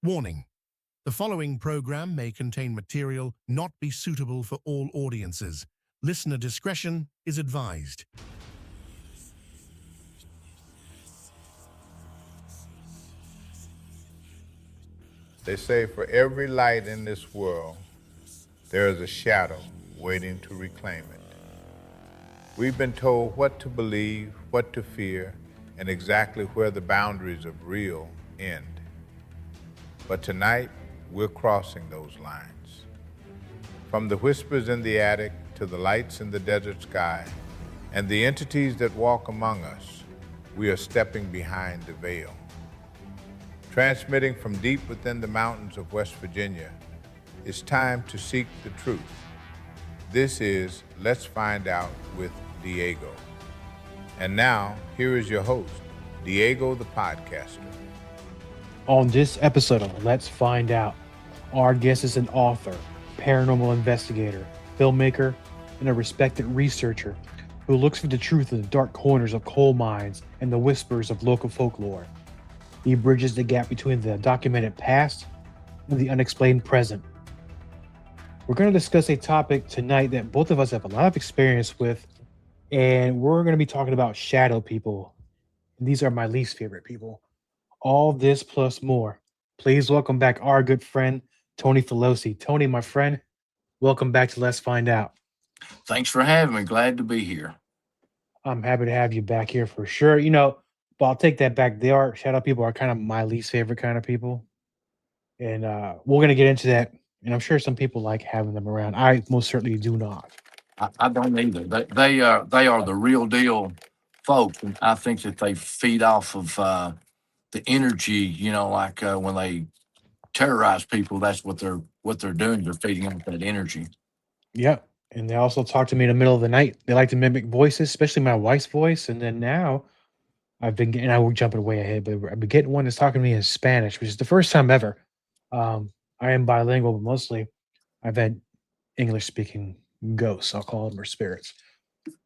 Warning: the following program may contain material not be suitable for all audiences. Listener discretion is advised. They say for every light in this world, there is a shadow waiting to reclaim it. We've been told what to believe, what to fear, and exactly where the boundaries of real end. But tonight, we're crossing those lines. From the whispers in the attic to the lights in the desert sky, and the entities that walk among us, we are stepping behind the veil. Transmitting from deep within the mountains of West Virginia, it's time to seek the truth. This is Let's Find Out with Diego. And now, here is your host, Diego the Podcaster. On this episode of Let's Find Out, our guest is an author, paranormal investigator, filmmaker, and a respected researcher who looks for the truth in the dark corners of coal mines and the whispers of local folklore. He bridges the gap between the documented past and the unexplained present. We're going to discuss a topic tonight that both of us have a lot of experience with, and we're going to be talking about shadow people. And these are my least favorite people. All this plus more. Please welcome back our good friend, Tony Felosi. Tony, my friend, welcome back to Let's Find Out. Thanks for having me. Glad to be here. I'm happy to have you back here for sure. But I'll take that back. Shadow people are kind of my least favorite kind of people. And we're going to get into that. And I'm sure some people like having them around. I most certainly do not. I don't either. They are the real deal folks. And I think that they feed off of the energy, when they terrorize people, that's what they're doing. They're feeding off that energy. Yep. And they also talk to me in the middle of the night. They like to mimic voices, especially my wife's voice. And then now I will jumping way ahead, but I've been getting one that's talking to me in Spanish, which is the first time ever. I am bilingual, but mostly I've had English speaking ghosts, I'll call them, or spirits.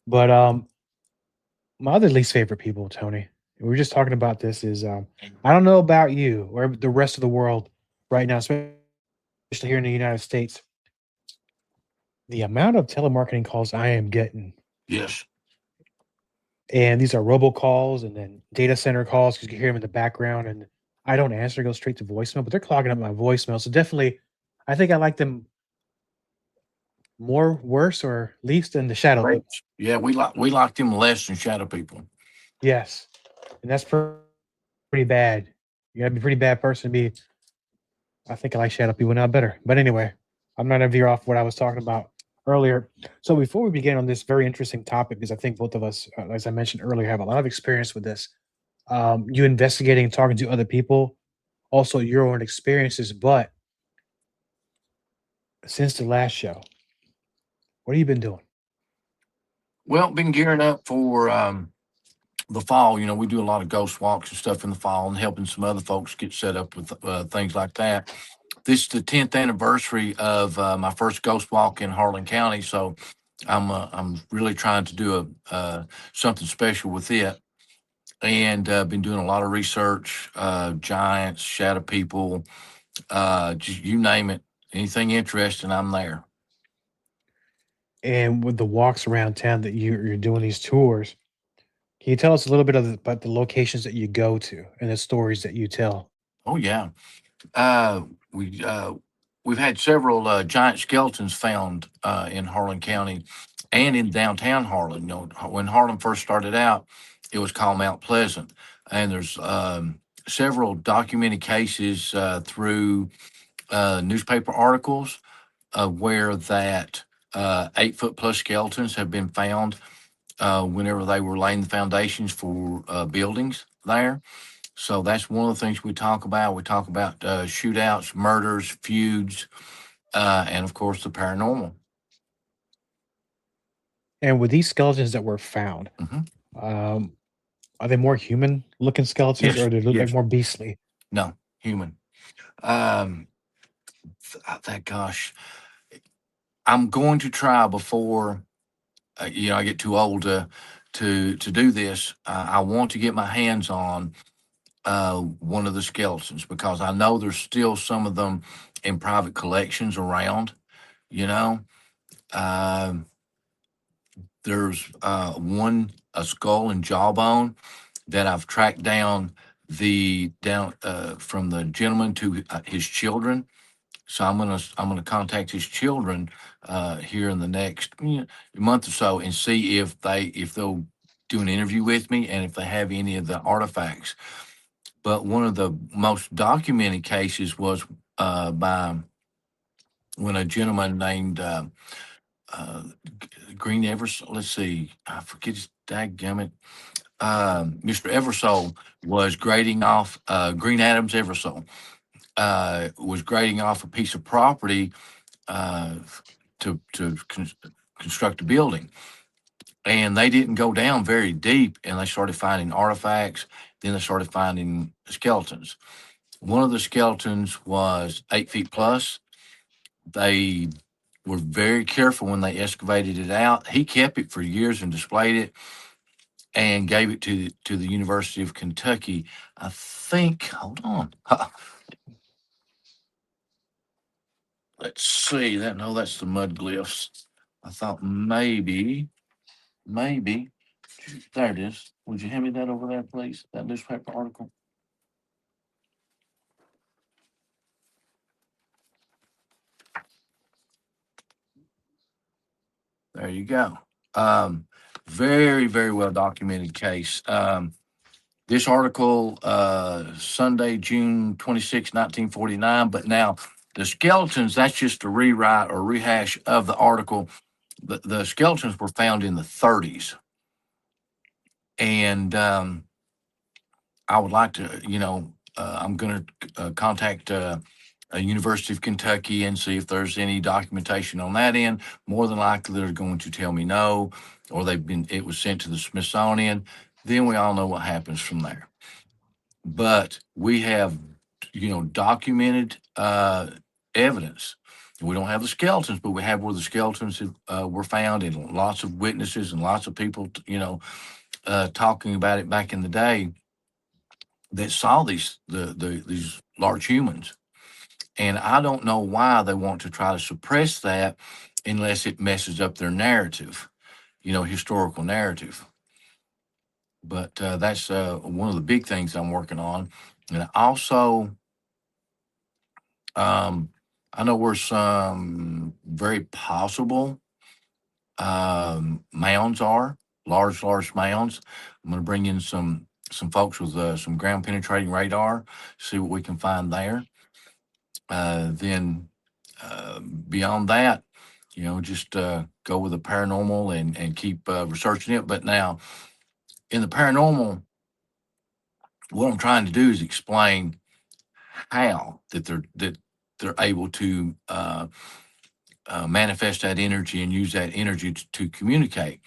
But my other least favorite people, Tony, we were just talking about this, is I don't know about you or the rest of the world right now, especially here in the United States, the amount of telemarketing calls I am getting. Yes. And these are robocalls and then data center calls because you can hear them in the background. And I don't answer, go straight to voicemail, but they're clogging up my voicemail. So definitely, I think I like them worse or least than the shadow Right. people. Yeah, we like them less than shadow people. Yes. And that's pretty bad. You gotta be a pretty bad person to be. I think I like shadow people now better. But anyway, I'm not gonna veer off what I was talking about earlier. So before we begin on this very interesting topic, because I think both of us, as I mentioned earlier, have a lot of experience with this. You investigating and talking to other people, also your own experiences. But since the last show, what have you been doing? Well, been gearing up for the fall. We do a lot of ghost walks and stuff in the fall and helping some other folks get set up with things like that. This is the 10th anniversary of my first ghost walk in Harlan County. So I'm really trying to do something special with it. And been doing a lot of research, giants, shadow people, just you name it. Anything interesting, I'm there. And with the walks around town that you're doing these tours, can you tell us a little bit about the locations that you go to and the stories that you tell? Oh yeah, we've had several giant skeletons found in Harlan County and in downtown Harlan. When Harlan first started out, it was called Mount Pleasant, and there's several documented cases through newspaper articles where that 8-foot plus skeletons have been found whenever they were laying the foundations for buildings there. So that's one of the things we talk about. We talk about shootouts, murders, feuds, and of course the paranormal. And with these skeletons that were found, are they more human looking skeletons, Yes, or do they look like yes. more beastly? No, human. Gosh, I'm going to try before I get too old to do this. I want to get my hands on one of the skeletons, because I know there's still some of them in private collections around. You know, Um there's a skull and jawbone that I've tracked down from the gentleman to his children. So I'm gonna contact his children here in the next month or so and see if they'll do an interview with me and if they have any of the artifacts. But one of the most documented cases was by when a gentleman named uh, Green Eversole. Let's see, I forget his dadgummit. Mr. Eversole was grading off Green Adams Eversole was grading off a piece of property uh, to construct a building, and they didn't go down very deep, and they started finding artifacts. Then they started finding skeletons. One of the skeletons was 8 feet plus. They were very careful when they excavated it out. He kept it for years and displayed it and gave it to the University of Kentucky. I think. Hold on. Let's see. That's the mud glyphs. I thought maybe. There it is. Would you hand me that over there, please? That newspaper article. There you go. Very, very well documented case. This article, Sunday, June 26, 1949. But now the skeletons, that's just a rewrite or rehash of the article. The skeletons were found in the 30s. And I would like to, I'm going to contact a University of Kentucky and see if there's any documentation on that end. More than likely, they're going to tell me no, or it was sent to the Smithsonian. Then we all know what happens from there. But we have, documented evidence. We don't have the skeletons, but we have where the skeletons were found, and lots of witnesses and lots of people, talking about it back in the day that saw these large humans. And I don't know why they want to try to suppress that unless it messes up their narrative, historical narrative. But that's one of the big things I'm working on. And also, I know where some very possible mounds are, large mounds. I'm going to bring in some folks with some ground penetrating radar, see what we can find there. Then beyond that, just go with the paranormal and keep researching it. But now in the paranormal, what I'm trying to do is explain how that they're able to manifest that energy and use that energy to communicate.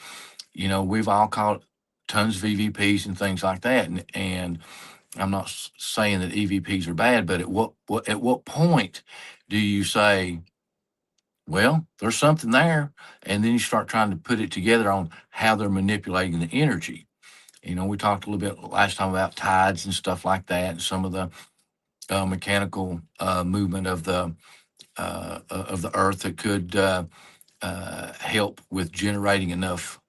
We've all caught tons of EVPs and things like that, and I'm not saying that EVPs are bad, but at what point do you say, well, there's something there, and then you start trying to put it together on how they're manipulating the energy. We talked a little bit last time about tides and stuff like that, and some of the mechanical movement of the earth that could help with generating enough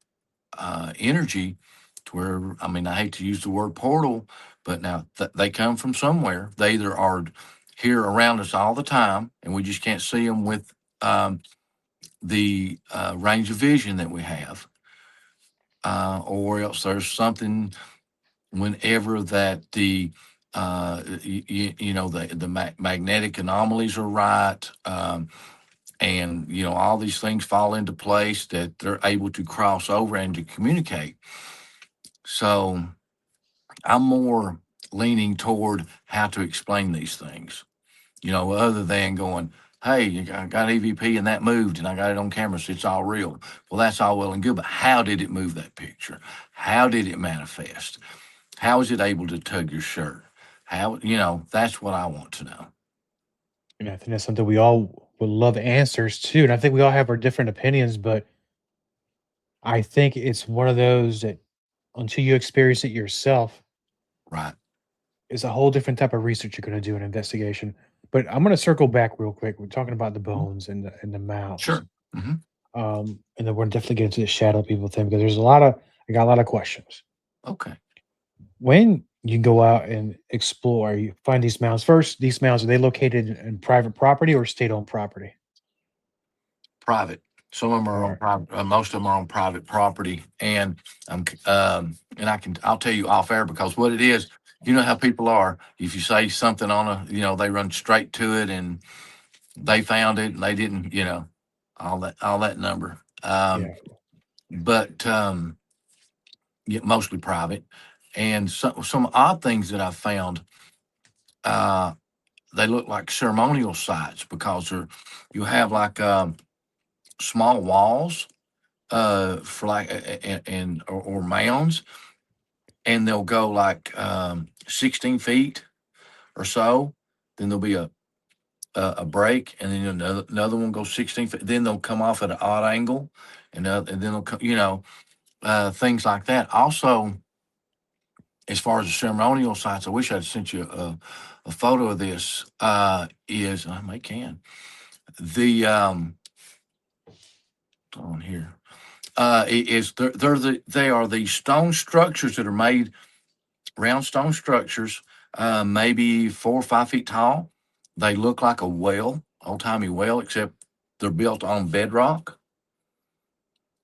energy to where, I hate to use the word portal, but now they come from somewhere. They either are here around us all the time, and we just can't see them with the range of vision that we have, or else there's something whenever that the magnetic anomalies are right, and all these things fall into place that they're able to cross over and to communicate. So I'm more leaning toward how to explain these things, other than going, hey, I got EVP and that moved and I got it on camera, so it's all real. Well, that's all well and good, but how did it move that picture? How did it manifest? How is it able to tug your shirt? That's what I want to know. And I think that's something we all would love answers to. And I think we all have our different opinions, but I think it's one of those that until you experience it yourself, Right. is a whole different type of research you're going to do an investigation. But I'm going to circle back real quick. We're talking about the bones and the mounds. Sure. Hmm. And then we're definitely get into the shadow people thing because there's a lot of I got a lot of questions. Okay. When you go out and explore, you find these mounds. First, these mounds, are they located in private property or state-owned property? Private. Some of them are All on right. private. Most of them are on private property, and I'll tell you off air because what it is, you know how people are. If you say something on they run straight to it, and they found it, and they didn't, all that number. Yeah. But yeah, mostly private, and some odd things that I found. Uh, they look like ceremonial sites because you have like small walls for like and or mounds, and they'll go like 16 feet or so. Then there'll be a break, and then another one goes 16 feet. Then they'll come off at an odd angle, and then they'll come, things like that. Also, as far as the ceremonial sites, I wish I'd sent you a photo of this. Is I may can the on here. Is they are these stone structures that are made, round stone structures, maybe 4 or 5 feet tall. They look like a well, old timey well, except they're built on bedrock,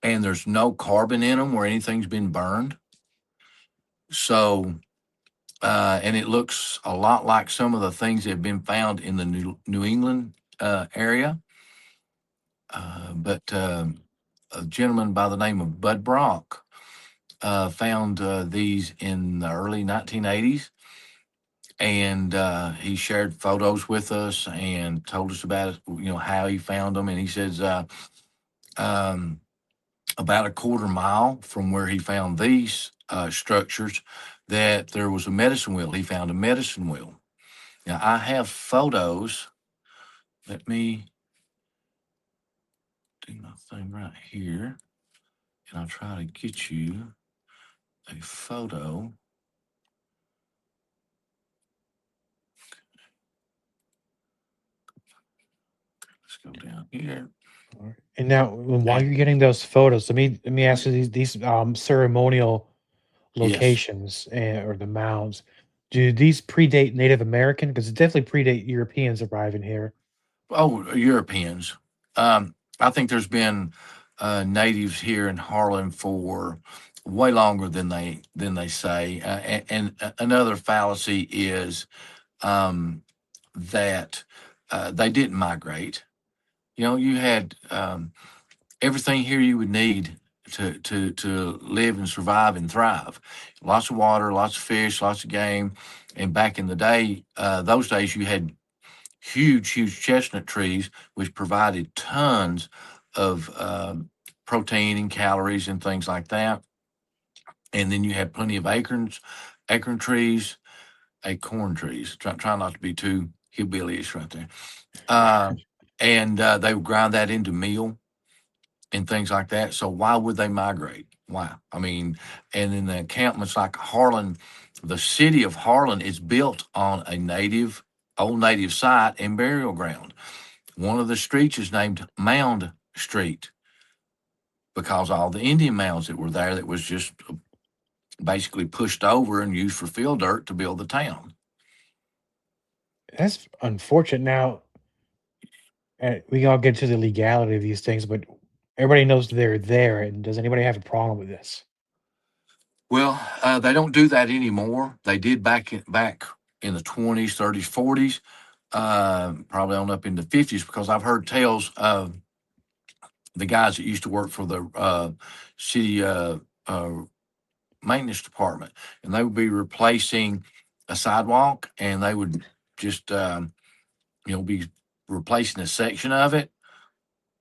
and there's no carbon in them where anything's been burned. So, and it looks a lot like some of the things that have been found in the New England area. But a gentleman by the name of Bud Brock found these in the early 1980s, and he shared photos with us and told us about how he found them. And he says um, about a quarter mile from where he found these structures, that there was a medicine wheel. He found a medicine wheel. Now I have photos. Let me do my thing right here, and I'll try to get you a photo. Let's go down here. All right. And now, while Okay. you're getting those photos, let me ask you these ceremonial Yes. locations or the mounds. Do these predate Native American? Because it definitely predate Europeans arriving here. Oh, Europeans. I think there's been natives here in Harlan for way longer than they say. And another fallacy is that they didn't migrate. You had everything here you would need to live and survive and thrive. Lots of water, lots of fish, lots of game. And back in the day, those days, you had huge chestnut trees, which provided tons of protein and calories and things like that. And then you had plenty of acorn trees, acorn trees. Try not to be too hillbilly-ish right there. Uh, and they would grind that into meal and things like that. So why would they migrate? Why? I mean, and then the encampments like Harlan, the city of Harlan is built on a old native site and burial ground. One of the streets is named Mound Street because all the Indian mounds that were there that was just basically pushed over and used for fill dirt to build the town. That's unfortunate. Now, we can all get to the legality of these things, but everybody knows they're there. And does anybody have a problem with this? Well, they don't do that anymore. They did back in the 20s, 30s, 40s, probably on up into 50s, because I've heard tales of the guys that used to work for the city maintenance department, and they would be replacing a sidewalk, and they would just be replacing a section of it.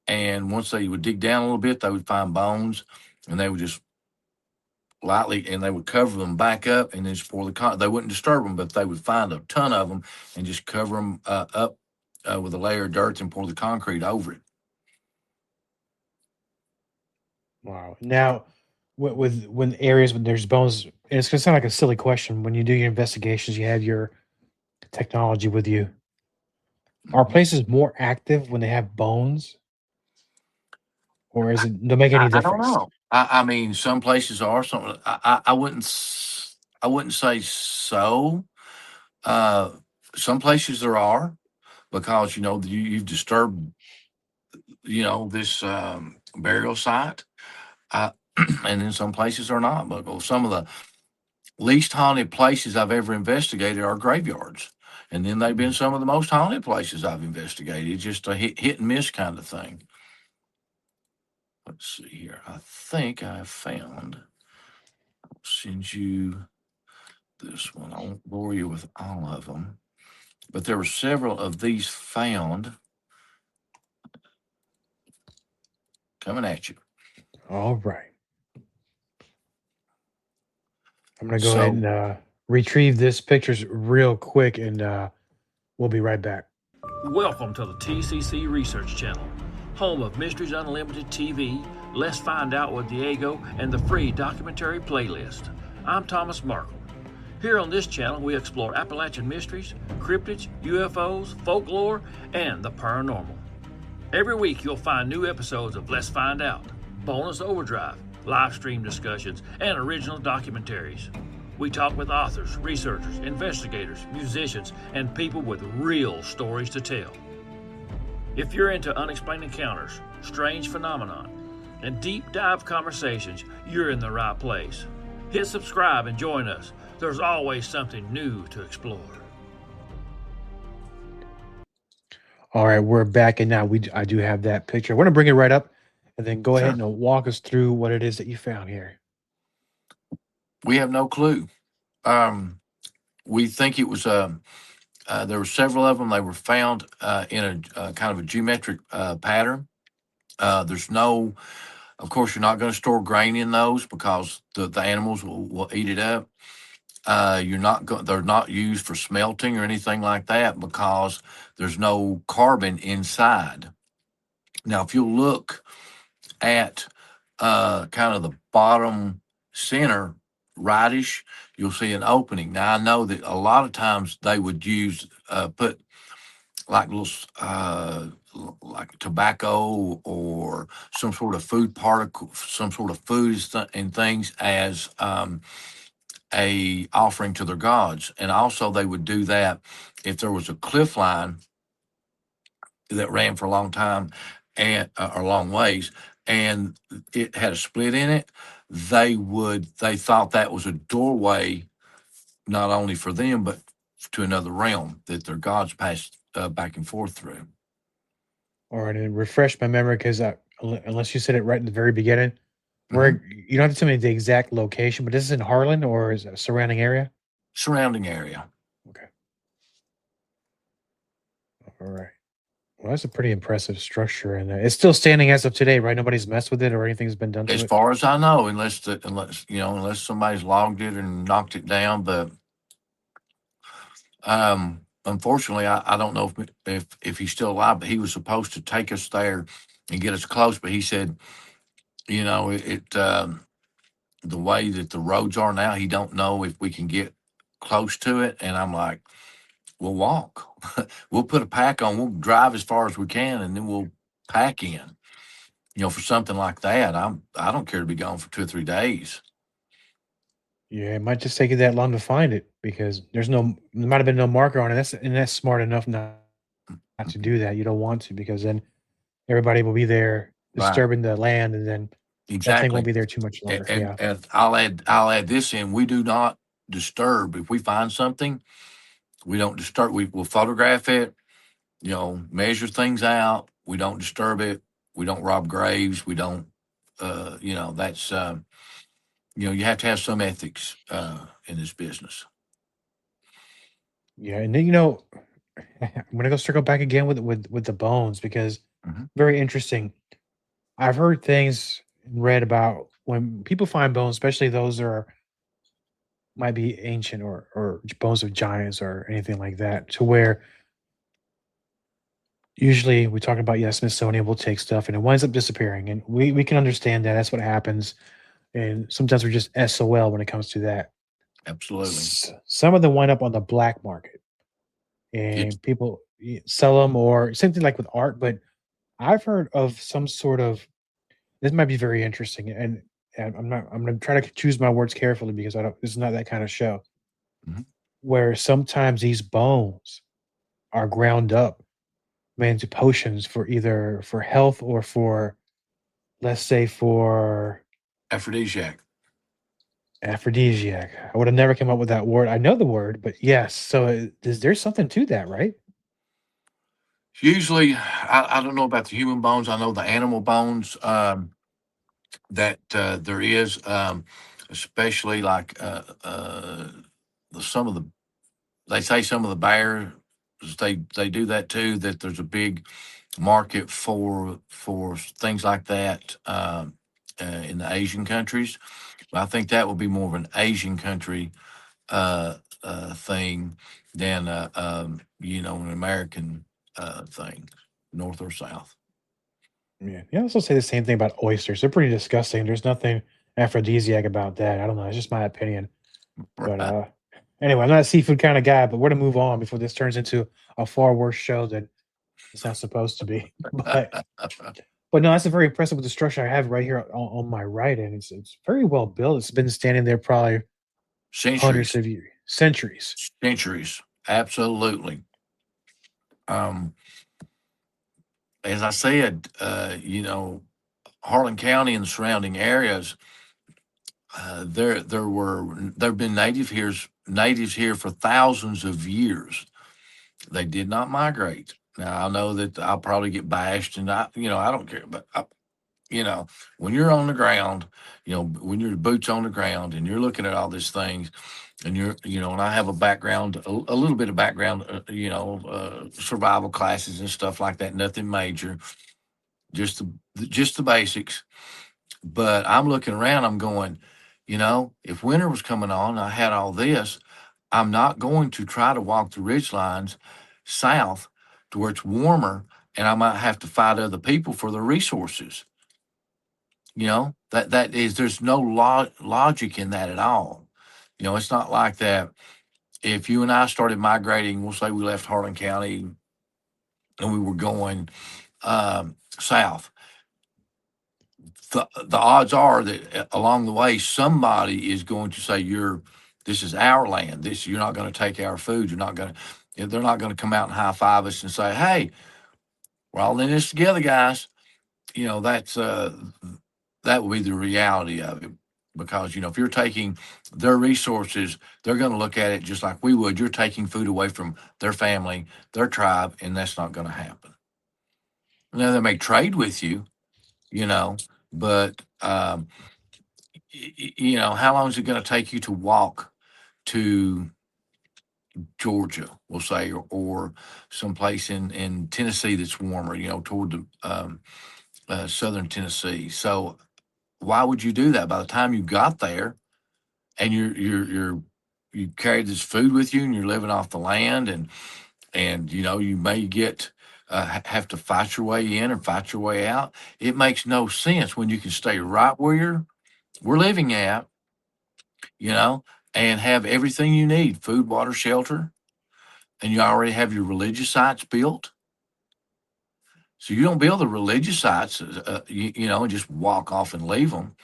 And once they would dig down a little bit, they would find bones, and they would just lightly, and they would cover them back up, and then just pour they wouldn't disturb them, but they would find a ton of them and just cover them up with a layer of dirt and pour the concrete over it. Wow. Now, with when areas when there's bones, and it's gonna sound like a silly question. When you do your investigations, you have your technology with you. Are Mhm. places more active when they have bones, or is it don't make any I don't difference? know. I mean, some places are. Some I wouldn't. I wouldn't say so. Uh, some places there are because you've disturbed this burial site. Uh, and then some places are not. But some of the least haunted places I've ever investigated are graveyards. And then they've been Mm. some of the most haunted places I've investigated. It's just a hit and miss kind of thing. Let's see here. I think I found. I'll send you this one. I won't bore you with all of them, but there were several of these found coming at you. All right. I'm gonna go ahead So and retrieve this pictures real quick, and we'll be right back. Welcome to the TCC Research Channel, home of Mysteries Unlimited TV, Let's Find Out with Diego, and the free documentary playlist. I'm Thomas Markle. Here on this channel, we explore Appalachian mysteries, cryptids, UFOs, folklore, and the paranormal. Every week, you'll find new episodes of Let's Find Out, Bonus Overdrive, live stream discussions, and original documentaries. We talk with authors, researchers, investigators, musicians, and people with real stories to tell. If you're into unexplained encounters, strange phenomenon, and deep dive conversations, you're in the right place. Hit subscribe and join us. There's always something new to explore. All right, we're back, and now I do have that picture. I want to bring it right up, and then go ahead sure, and walk us through what it is that you found here. we have no clue. Um, we think it was there were several of them. They were found in a kind of a geometric pattern. There's no, of course, you're not going to store grain in those because the animals will eat it up. They're not used for smelting or anything like that because there's no carbon inside. Now, if you look at kind of the bottom center rightish, you'll see an opening. Now, I know that a lot of times they would put like little like tobacco or some sort of food particle, some sort of foods and things as a offering to their gods. And also they would do that if there was a cliff line that ran for a long time and or long ways and it had a split in it, they thought that was a doorway not only for them but to another realm that their gods passed back and forth through. All right, and refresh my memory because unless you said it right in the very beginning, Hmm. where you don't have to tell me the exact location, but this is in Harlan or is it a surrounding area? Surrounding area. Okay. All right. Well, that's a pretty impressive structure, and it's still standing as of today, right? Nobody's messed with it or anything's been done to As it. far as I know, unless somebody's logged it and knocked it down, but unfortunately, I don't know if he's still alive. But he was supposed to take us there and get us close, but he said, the way that the roads are now, he don't know if we can get close to it. And I'm like, we'll walk. We'll put a pack on. We'll drive as far as we can, and then we'll pack in. For something like that, I don't care to be gone for 2 or 3 days. Yeah, it might just take you that long to find it because there might have been no marker on it. That's smart enough not to do that. You don't want to because then everybody will be there Right. disturbing the land, and then that thing won't Exactly. be there too much longer. And Yeah. and I'll add this in. We do not disturb. If we find something, we don't disturb. We will photograph it. Measure things out. We don't disturb it. We don't rob graves. We don't. That's you have to have some ethics in this business. Yeah, and then I'm gonna go circle back again with the bones because Hmm. very interesting. I've heard things and read about when people find bones, especially those that might be ancient or bones of giants or anything like that, to where usually we talk about Smithsonian will take stuff and it winds up disappearing, and we can understand that that's what happens. and sometimes we're just SOL when it comes to that. Absolutely. Some of them wind up on the black market, Yes. and people sell them, or same thing like with art. But I've heard of some sort of, this might be very interesting, and I'm going to try to choose my words carefully because I don't. This is not that kind of show Mhm. where sometimes these bones are ground up, made into potions for either for health or for, let's say, for Aphrodisiac. aphrodisiac. I would have never come up with that word. I know the word, but yes. So there's something to that, right? Usually, I don't know about the human bones. I know the animal bones, that there is, especially like some of the, they say some of the bears, they do that too. That there's a big market for things like that, in the Asian countries. But I think that would be more of an Asian country thing than an American thing, north or south. Yeah. You also say the same thing about oysters. They're pretty disgusting. There's nothing aphrodisiac about that. I don't know. It's just my opinion. But Right. anyway, I'm not a seafood kind of guy, but we're gonna move on before this turns into a far worse show than it's not supposed to be. But no, that's a very impressive with the structure I have right here on my right, and it's very well built. It's been standing there probably hundreds Centuries, of years, centuries. centuries, absolutely. Um, as I said, Harlan County and the surrounding areas, there have been natives here for thousands of years. They did not migrate. Now I know that I'll probably get bashed, and I don't care, but you know, when you're on the ground, when your boots on the ground and you're looking at all these things, and and I have a background, a little bit of background, survival classes and stuff like that, nothing major, just the basics. But I'm looking around, I'm going, if winter was coming on, I had all this, I'm not going to try to walk the ridge lines south to where it's warmer and I might have to fight other people for the resources. That is, there's no logic in that at all. It's not like that. If you and I started migrating, we'll say we left Harlan County and we were going south, the odds are that along the way somebody is going to say, this is our land, you're not going to take our food, they're not going to come out and high five us and say, hey, we're all in this together, guys. That's that would be the reality of it. Because if you're taking their resources, they're going to look at it just like we would. You're taking food away from their family, their tribe, and that's not going to happen. Now they may trade with you, you know, but how long is it going to take you to walk to Georgia, we'll say, or someplace in Tennessee that's warmer, toward the southern Tennessee? So why would you do that? By the time you got there, and you carried this food with you, and you're living off the land, and you may get have to fight your way in or fight your way out. It makes no sense when you can stay right where we're living at, you know, and have everything you need: food, water, shelter, and you already have your religious sites built. So you don't build the religious sites, and just walk off and leave them.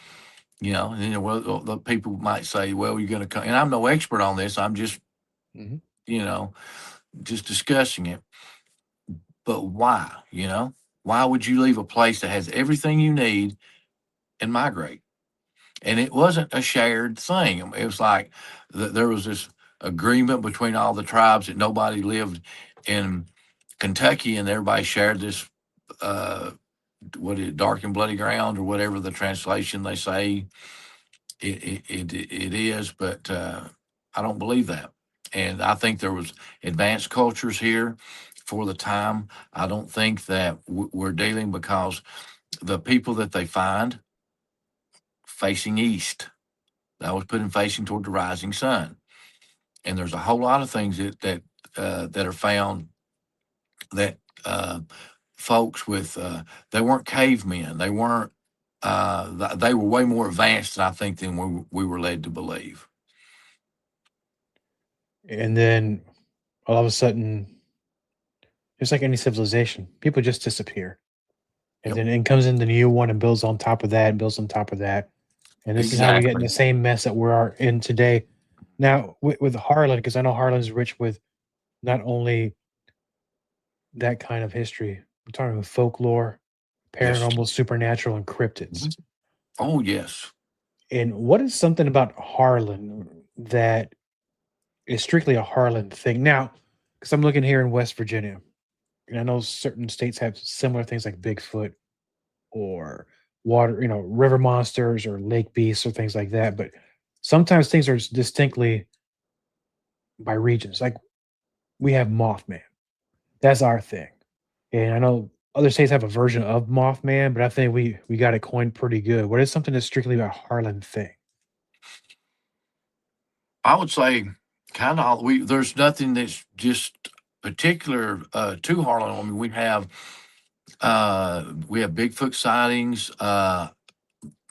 And well, the people might say, well, you're going to come, and I'm no expert on this. I'm just, Mhm. you know, just discussing it. But why? Why would you leave a place that has everything you need and migrate? And it wasn't a shared thing. It was like there was this agreement between all the tribes that nobody lived in Kentucky, and everybody shared this, what is it, dark and bloody ground, or whatever the translation they say it is. But I don't believe that. And I think there was advanced cultures here for the time. I don't think that we're dealing, because the people that they find facing east, that was put in facing toward the rising sun. And there's a whole lot of things that are found that folks with they weren't cavemen, they weren't they were way more advanced, I think, than we were led to believe. And then all of a sudden, just like any civilization, people just disappear. And Yep. then it comes in the new one and builds on top of that and builds on top of that. And this is how we get in Exactly. the same mess that we're in today. Now, with Harlan, because I know Harlan's rich with not only that kind of history, we're talking about folklore, Yes. paranormal, supernatural, and cryptids. Mhm. Oh, yes. And what is something about Harlan that is strictly a Harlan thing? Now, because I'm looking here in West Virginia, and I know certain states have similar things like Bigfoot or water, river monsters or lake beasts or things like that. But sometimes things are distinctly by regions. Like we have Mothman. That's our thing. And I know other states have a version of Mothman, but I think we got it coined pretty good. What is something that's strictly a Harlan thing? I would say kind of we there's nothing that's just particular to Harlan. I mean, we have Bigfoot sightings,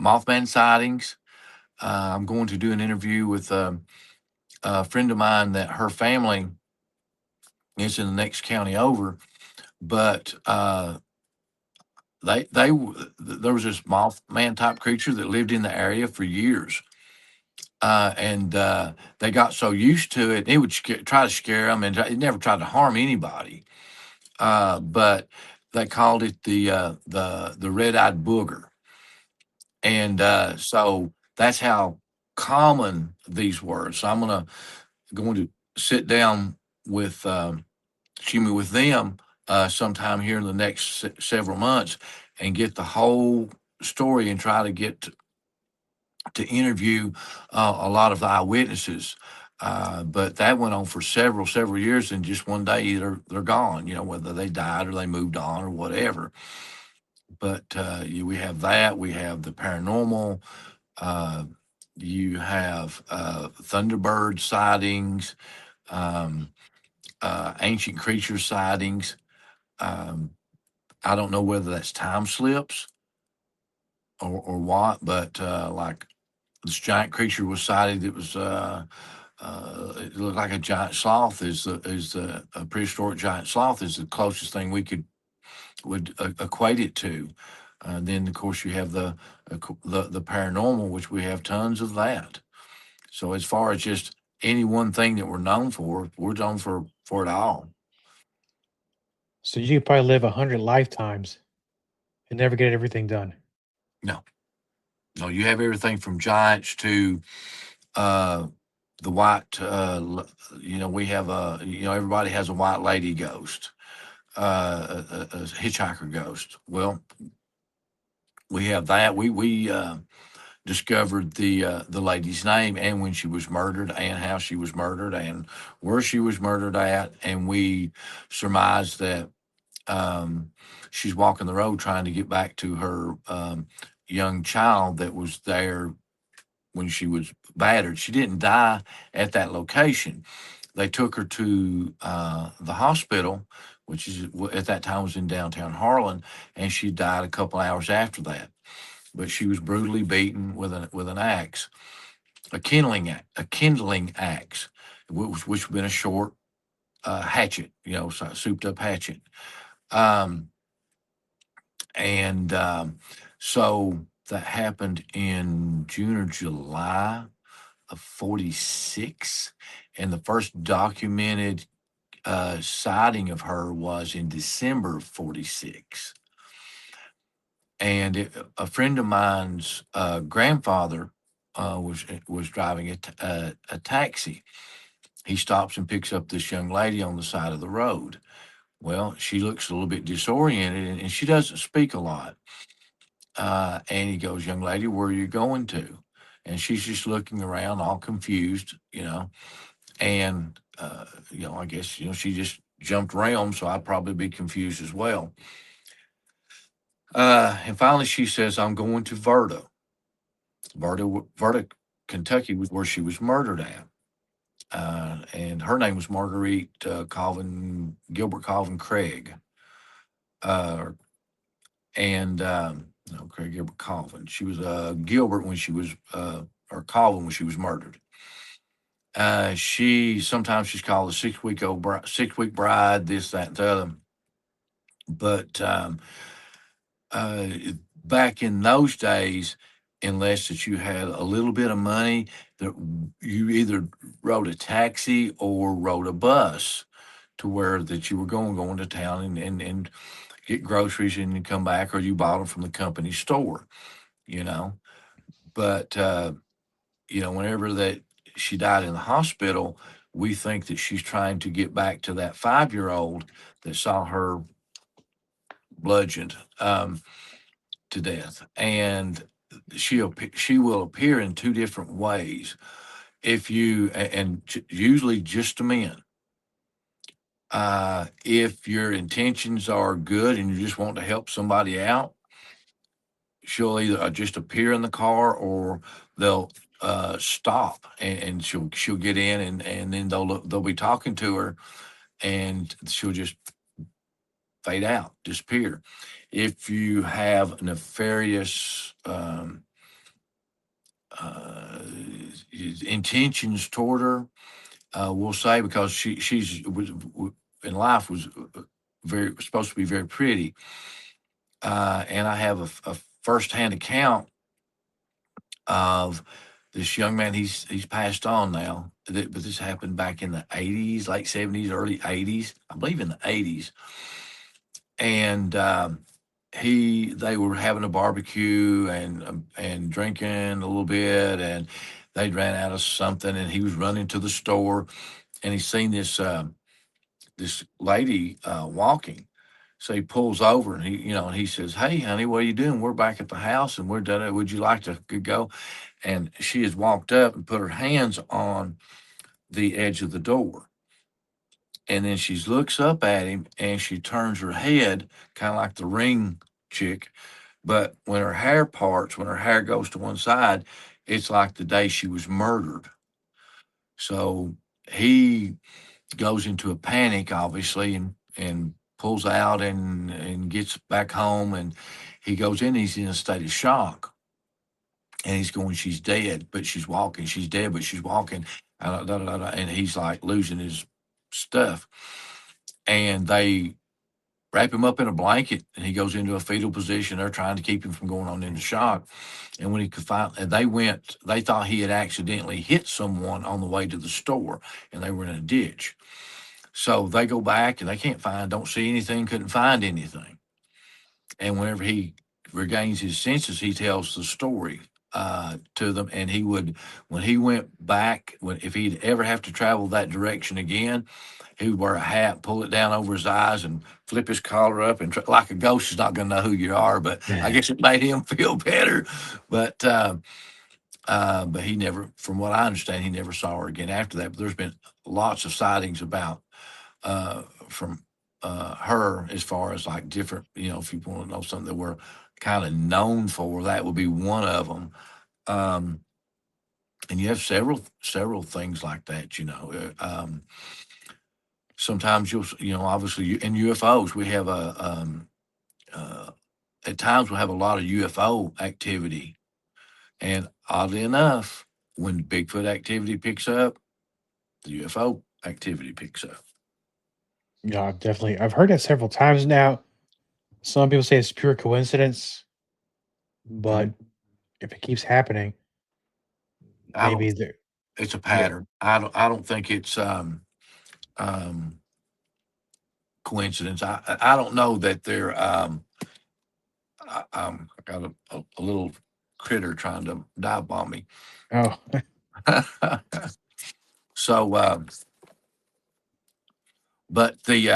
Mothman sightings. I'm going to do an interview with a friend of mine that her family is in the next county over, but there was this Mothman type creature that lived in the area for years. And they got so used to it, it would try to scare them, and it never tried to harm anybody. But they called it the red-eyed booger, and so that's how common these were. So I'm going to sit down with with them sometime here in the next several months and get the whole story and try to get to interview a lot of the eyewitnesses. But that went on for several years, and just one day they're gone. Whether they died or they moved on or whatever. But we have that. We have the paranormal. Uh, you have Thunderbird sightings, um, ancient creature sightings. Um, I don't know whether that's time slips or what, but like this giant creature was sighted. It looked like a giant sloth. A prehistoric giant sloth is the closest thing we would equate it to. Then of course you have the paranormal, which we have tons of that. So as far as just any one thing that we're known for, we're known for it all. So you could probably live 100 lifetimes and never get everything done. No, no, you have everything from giants to uh, the white. We have everybody has a white lady ghost, a hitchhiker ghost. Well, we have that. We discovered the lady's name and when she was murdered and how she was murdered and where she was murdered at, and we surmised that she's walking the road trying to get back to her young child that was there when she was battered. She didn't die at that location. They took her to the hospital, which is at that time was in downtown Harlan, and she died a couple hours after that. But she was brutally beaten with an axe, a kindling axe, which would have been a short hatchet, so a souped up hatchet. Um, and so that happened in June or July of 46, and the first documented sighting of her was in December of 46. And a friend of mine's grandfather was driving a taxi. He stops and picks up this young lady on the side of the road. Well, she looks a little bit disoriented, and she doesn't speak a lot. And he goes, "Young lady, where are you going to?" And she's just looking around, all confused, And I guess she just jumped around, so I'd probably be confused as well. And finally, she says, "I'm going to Verda." Verda, Kentucky was where she was murdered at. And her name was Marguerite Gilbert Colvin Craig. And No, Craig Gilbert Colvin. She was Gilbert when she was, or Colvin when she was murdered. She sometimes she's called a 6 week bride, this, that, and the other. But uh, back in those days, unless that you had a little bit of money, that you either rode a taxi or rode a bus to where that you were going to town and get groceries and you come back, or you bought them from the company store, you know. But whenever that she died in the hospital, we think that she's trying to get back to that 5-year-old that saw her bludgeoned to death, and she will appear in two different ways. If you usually just to men. If your intentions are good and you just want to help somebody out, she'll either just appear in the car or they'll stop and she'll get in and then they'll be talking to her and she'll just fade out, disappear. If you have nefarious uh, intentions toward her, we'll say, because she's in life was very supposed to be very pretty, and I have a firsthand account of this young man. He's passed on now, but this happened back in the 80s, late 70s, early 80s, I believe in the 80s, and they were having a barbecue and drinking a little bit, and they ran out of something, and he was running to the store, and he seen this lady walking. So he pulls over and he says, "Hey, honey, what are you doing? We're back at the house and we're done. Would you like to go?" And she has walked up and put her hands on the edge of the door. And then she looks up at him and she turns her head, kind of like the Ring chick. But when her hair parts, when her hair goes to one side, it's like the day she was murdered. So he goes into a panic, obviously, and pulls out and gets back home, and he goes in. He's in a state of shock, and he's going, "She's dead, but she's walking. She's dead, but she's walking." And he's like losing his stuff, and they wrap him up in a blanket, and he goes into a fetal position. They're trying to keep him from going on into shock. And when he could find, and they thought he had accidentally hit someone on the way to the store, and they were in a ditch. So they go back and they don't see anything, couldn't find anything. And whenever he regains his senses, he tells the story to them. And when he went back, if he'd ever have to travel that direction again, he would wear a hat, pull it down over his eyes, and flip his collar up, and like a ghost is not going to know who you are. But I guess it made him feel better. But he never, from what I understand, he never saw her again after that. But there's been lots of sightings from her, as far as like different, if you want to know something that we're kind of known for, that would be one of them. And you have several things like that. Sometimes obviously in UFOs, we have at times we'll have a lot of UFO activity, and oddly enough, when Bigfoot activity picks up, the UFO activity picks up. Yeah, I've heard that several times now. Some people say it's pure coincidence, but if it keeps happening, I maybe don't. there. It's a Yeah. pattern. I don't think it's coincidence. I don't know that they're. I got a little critter trying to dive bomb me. Oh, So, but the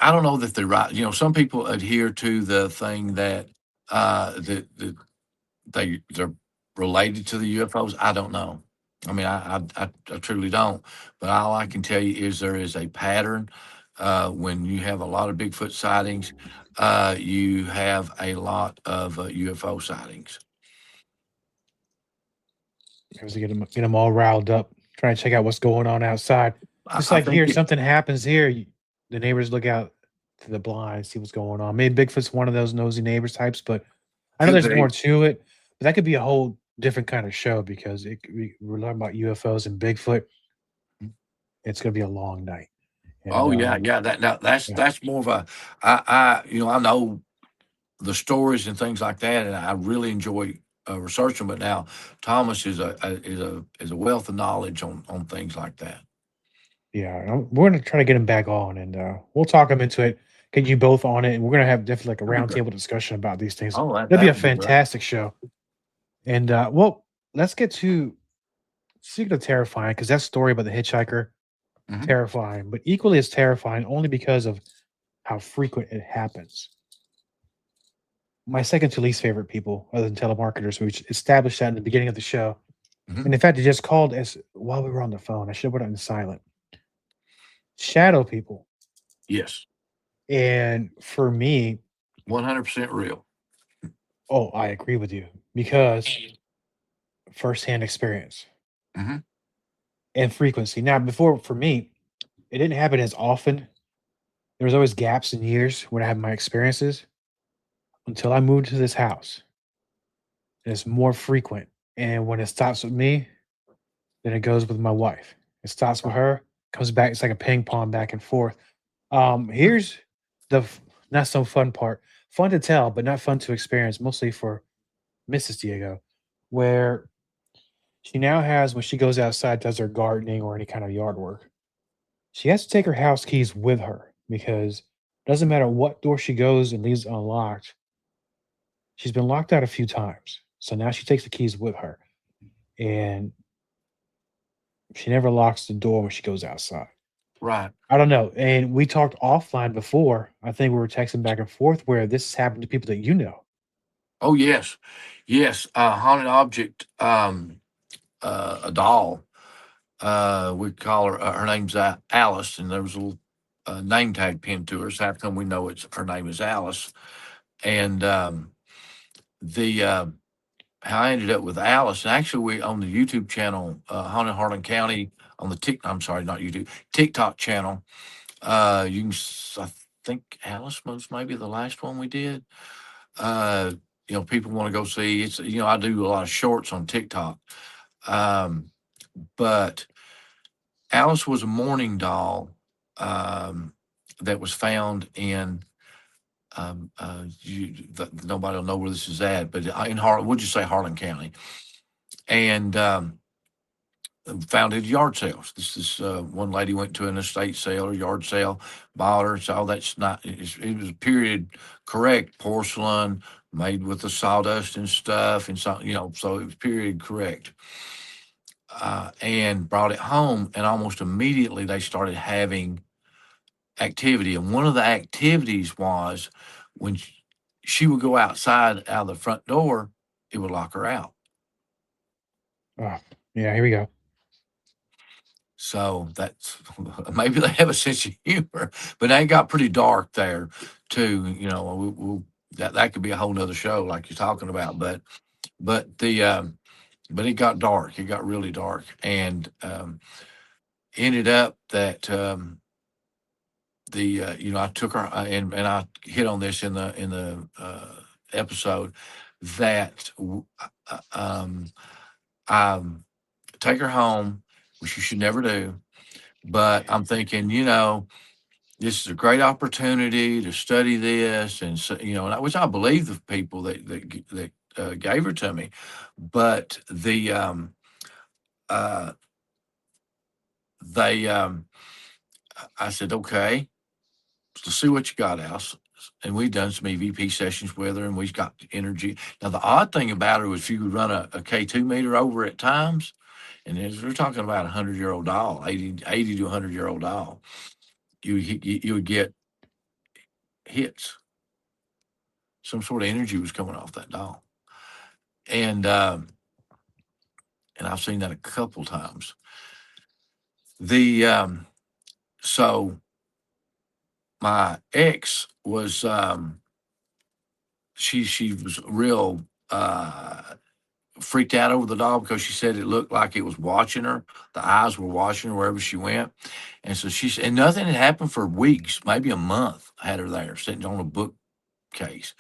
I don't know that they're right. Some people adhere to the thing that that they're related to the UFOs. I don't know. I mean, I truly don't. But all I can tell you is there is a pattern. When you have a lot of Bigfoot sightings, you have a lot of UFO sightings. I was get them all riled up, trying to check out what's going on outside. Just I like think here, something happens here, the neighbors look out through the blinds, see what's going on. Maybe Bigfoot's one of those nosy neighbors types, but I know Could there's more be. to it. But that could be a whole different kind of show because we're talking about UFOs and Bigfoot. It's gonna be a long night, and Oh yeah, yeah. That's yeah, that's more of a I know the stories and things like that, and I really enjoy researching. But now Thomas is a wealth of knowledge on things like that. yeah, we're gonna try to get him back on, and we'll talk him into it. Get you both on it, and we're gonna have definitely like a That'd be great. roundtable discussion about these things. Oh, That'd be a that would be great. fantastic show. And well, let's get to speaking of terrifying, because that story about the hitchhiker, Hmm. terrifying, but equally as terrifying only because of how frequent it happens. My second to least favorite people, other than telemarketers, we established that in the beginning of the show. Hmm. And in fact, it just called as while we were on the phone. I should have put it on silent. Shadow people. Yes, And for me, 100% real. oh, I agree with you because firsthand experience Hmm. and frequency. Now, before for me, it didn't happen as often. There was always gaps in years when I had my experiences until I moved to this house. It's more frequent. And when it stops with me, then it goes with my wife. It stops with her, comes back. It's like a ping pong back and forth. Here's the not so fun part. Fun to tell, but not fun to experience, mostly for Mrs. Diego, where she now has when she goes outside, does her gardening or any kind of yard work. She has to take her house keys with her because it doesn't matter what door she goes and leaves unlocked. She's been locked out a few times. So now she takes the keys with her. And she never locks the door when she goes outside. Right. I don't know. And we talked offline before. I think we were texting back and forth where this has happened to people that you know. Oh yes, yes. Haunted object. A doll. We call her. Her name's Alice, and there was a little name tag pinned to her. So how come we know it's her name is Alice? And the how I ended up with Alice, and actually we on the YouTube channel, Haunted Harlan County on the I'm sorry, not YouTube, TikTok channel. You can, I think Alice was maybe the last one we did. Uh, people want to go see. It's I do a lot of shorts on TikTok. Um, but Alice was a mourning doll um, that was found in. Nobody will know where this is at, but in Harlan, we'll just say Harlan County, and found at yard sales. This is one lady went to an estate sale or yard sale, bought her. So that's not. It was period correct porcelain made with the sawdust and stuff, and so so it was period correct. And brought it home, and almost immediately they started having activity. And one of the activities was when she would go outside out of the front door, it would lock her out. Oh, yeah, here we go. So that's maybe they have a sense of humor, but they got pretty dark there too. That could be a whole nother show, like you're talking about. But it got dark. It got really dark, and ended up that I took her and I hit on this in the episode that I take her home, which you should never do. But I'm thinking, this is a great opportunity to study this, and so, which I believe the people that gave her to me, but uh, they I said, okay, let's see what you got, Alice. And we've done some EVP sessions with her, and we've got energy. Now, the odd thing about her was if you would run a K2 meter over at times, and we're talking about a 100-year-old doll, 80 to 100-year-old doll, you would get hits. Some sort of energy was coming off that doll. And I've seen that a couple times. The So my ex was she was real freaked out over the doll because she said it looked like it was watching her. The eyes were watching her wherever she went. And so she said, and nothing had happened for weeks, maybe a month. I had her there sitting on a bookcase.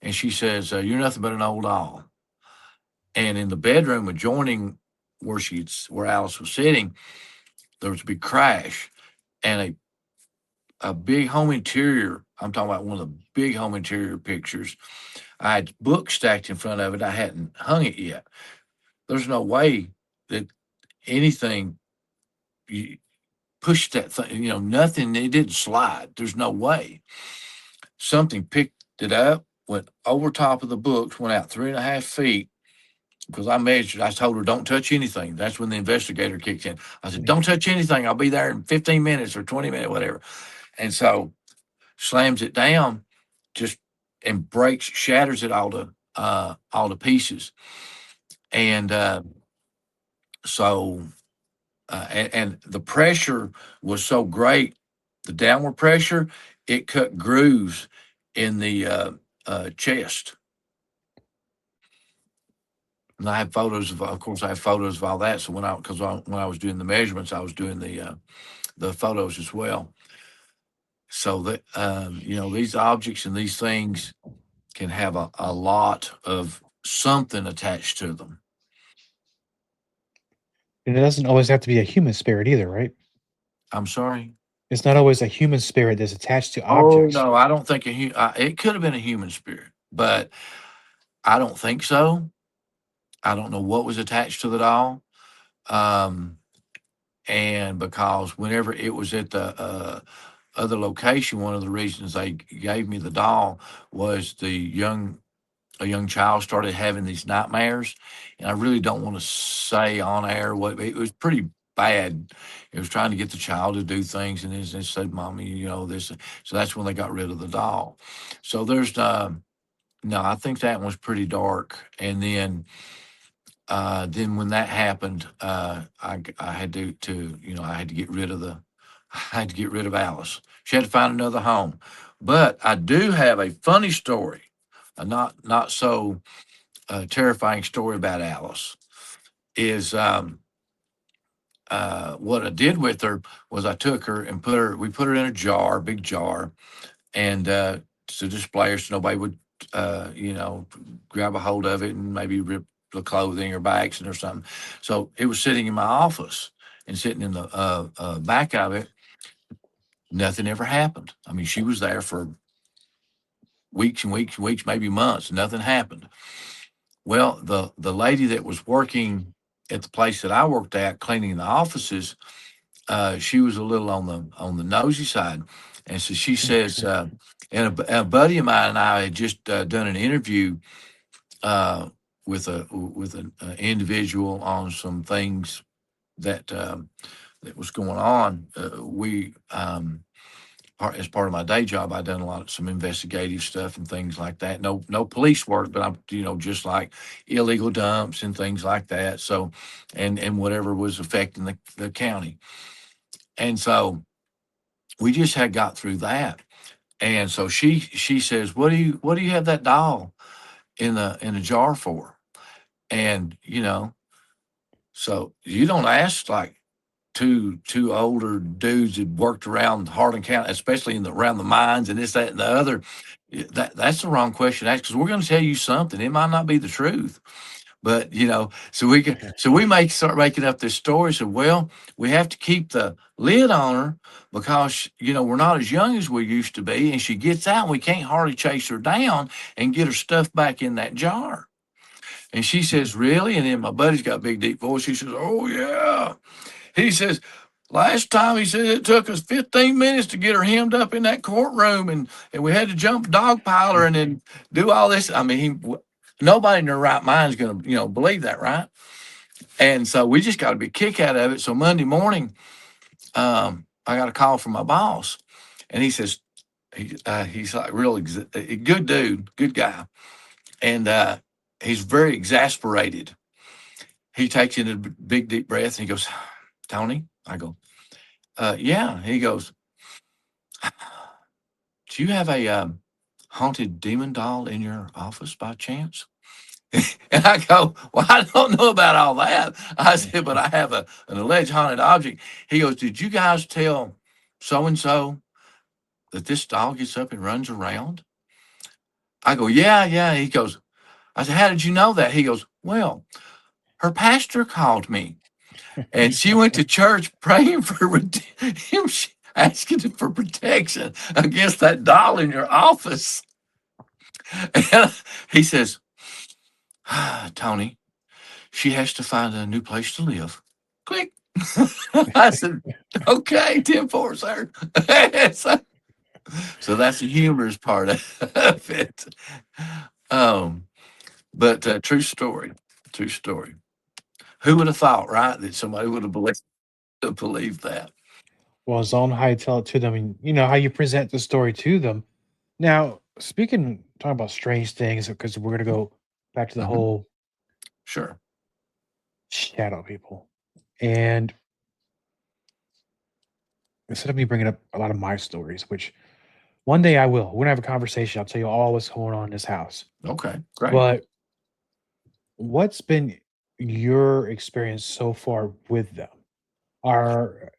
And she says, "You're nothing but an old doll." And in the bedroom adjoining where Alice was sitting, there was a big crash and a big home interior. I'm talking about one of the big home interior pictures. I had books stacked in front of it. I hadn't hung it yet. There's no way that anything pushed that thing, nothing, it didn't slide. There's no way. Something picked it up, went over top of the books, went out 3.5 feet. Because I measured, I told her, don't touch anything. That's when the investigator kicked in. I said, don't touch anything. I'll be there in 15 minutes or 20 minutes, whatever. And so slams it down, just and shatters it all to pieces. And and the pressure was so great, the downward pressure, it cut grooves in the chest. And I have photos of course, I have photos of all that. So when I was doing the measurements, I was doing the photos as well. So that these objects and these things can have a lot of something attached to them. And it doesn't always have to be a human spirit either, right? I'm sorry. It's not always a human spirit that's attached to Oh objects. no, I don't think it could have been a human spirit, but I don't think so. I don't know what was attached to the doll. And because whenever it was at the other location, one of the reasons they gave me the doll was a young child started having these nightmares, and I really don't want to say on air what it was. Pretty bad. It was trying to get the child to do things, and they said, "Mommy, this." So that's when they got rid of the doll. So there's no, I think that one was pretty dark, and then when that happened, I had I had to get rid of Alice. She had to find another home. But I do have a funny story, a not so terrifying story about Alice. Is what I did with her was I took her and we put her in a jar, big jar, and to display her so nobody would grab a hold of it and maybe rip the clothing or by accident or something. So it was sitting in my office and sitting in the back of it. Nothing ever happened. I mean, she was there for weeks and weeks and weeks, maybe months. Nothing happened. Well, the lady that was working at the place that I worked at, cleaning the offices, she was a little on the nosy side, and so she says, and a buddy of mine and I had just done an interview with an individual on some things that was going on. As part of my day job, I've done some investigative stuff and things like that. No police work, but I'm just like illegal dumps and things like that. So, and whatever was affecting the county. And so we just had got through that. And so she says, what do you have that doll in a jar for? And so you don't ask like two older dudes that worked around Harlan County, especially around the mines and this, that, and the other. That's the wrong question to ask, because we're going to tell you something. It might not be the truth. But so we start making up this story. So, well, we have to keep the lid on her because we're not as young as we used to be, and she gets out, and we can't hardly chase her down and get her stuff back in that jar. And she says, "Really?" And then my buddy's got a big deep voice. He says, "Oh yeah." He says, "Last time," he said, "it took us 15 minutes to get her hemmed up in that courtroom, and we had to jump dog pile her and then do all this." I mean, nobody in their right mind is going to, believe that, right? And so we just got a big kick out of it. So Monday morning, I got a call from my boss, and he says, he's like a good dude, good guy, and he's very exasperated. He takes in a big deep breath and he goes, "Tony," I go, "Yeah." He goes, "Do you have a haunted demon doll in your office by chance?" And I go, well, I don't know about all that. I said, but I have an alleged haunted object. He goes, did you guys tell so-and-so that this dog gets up and runs around? I go, yeah, yeah. He goes, I said, how did you know that? He goes, well, her pastor called me and she went to church praying for him, asking him for protection against that doll in your office. And he says, Tony, she has to find a new place to live. Click. I said, okay, 10-4, sir. So that's the humorous part of it. But true story. True story. Who would have thought, right, that somebody would have believed that? Well, it's on how you tell it to them, and how you present the story to them. Now, talking about strange things, because we're gonna go back to the Mhm. whole Sure. shadow people, and instead of me bringing up a lot of my stories, which one day I will, we're gonna have a conversation. I'll tell you all what's going on in this house. Okay, great. But what's been your experience so far with them?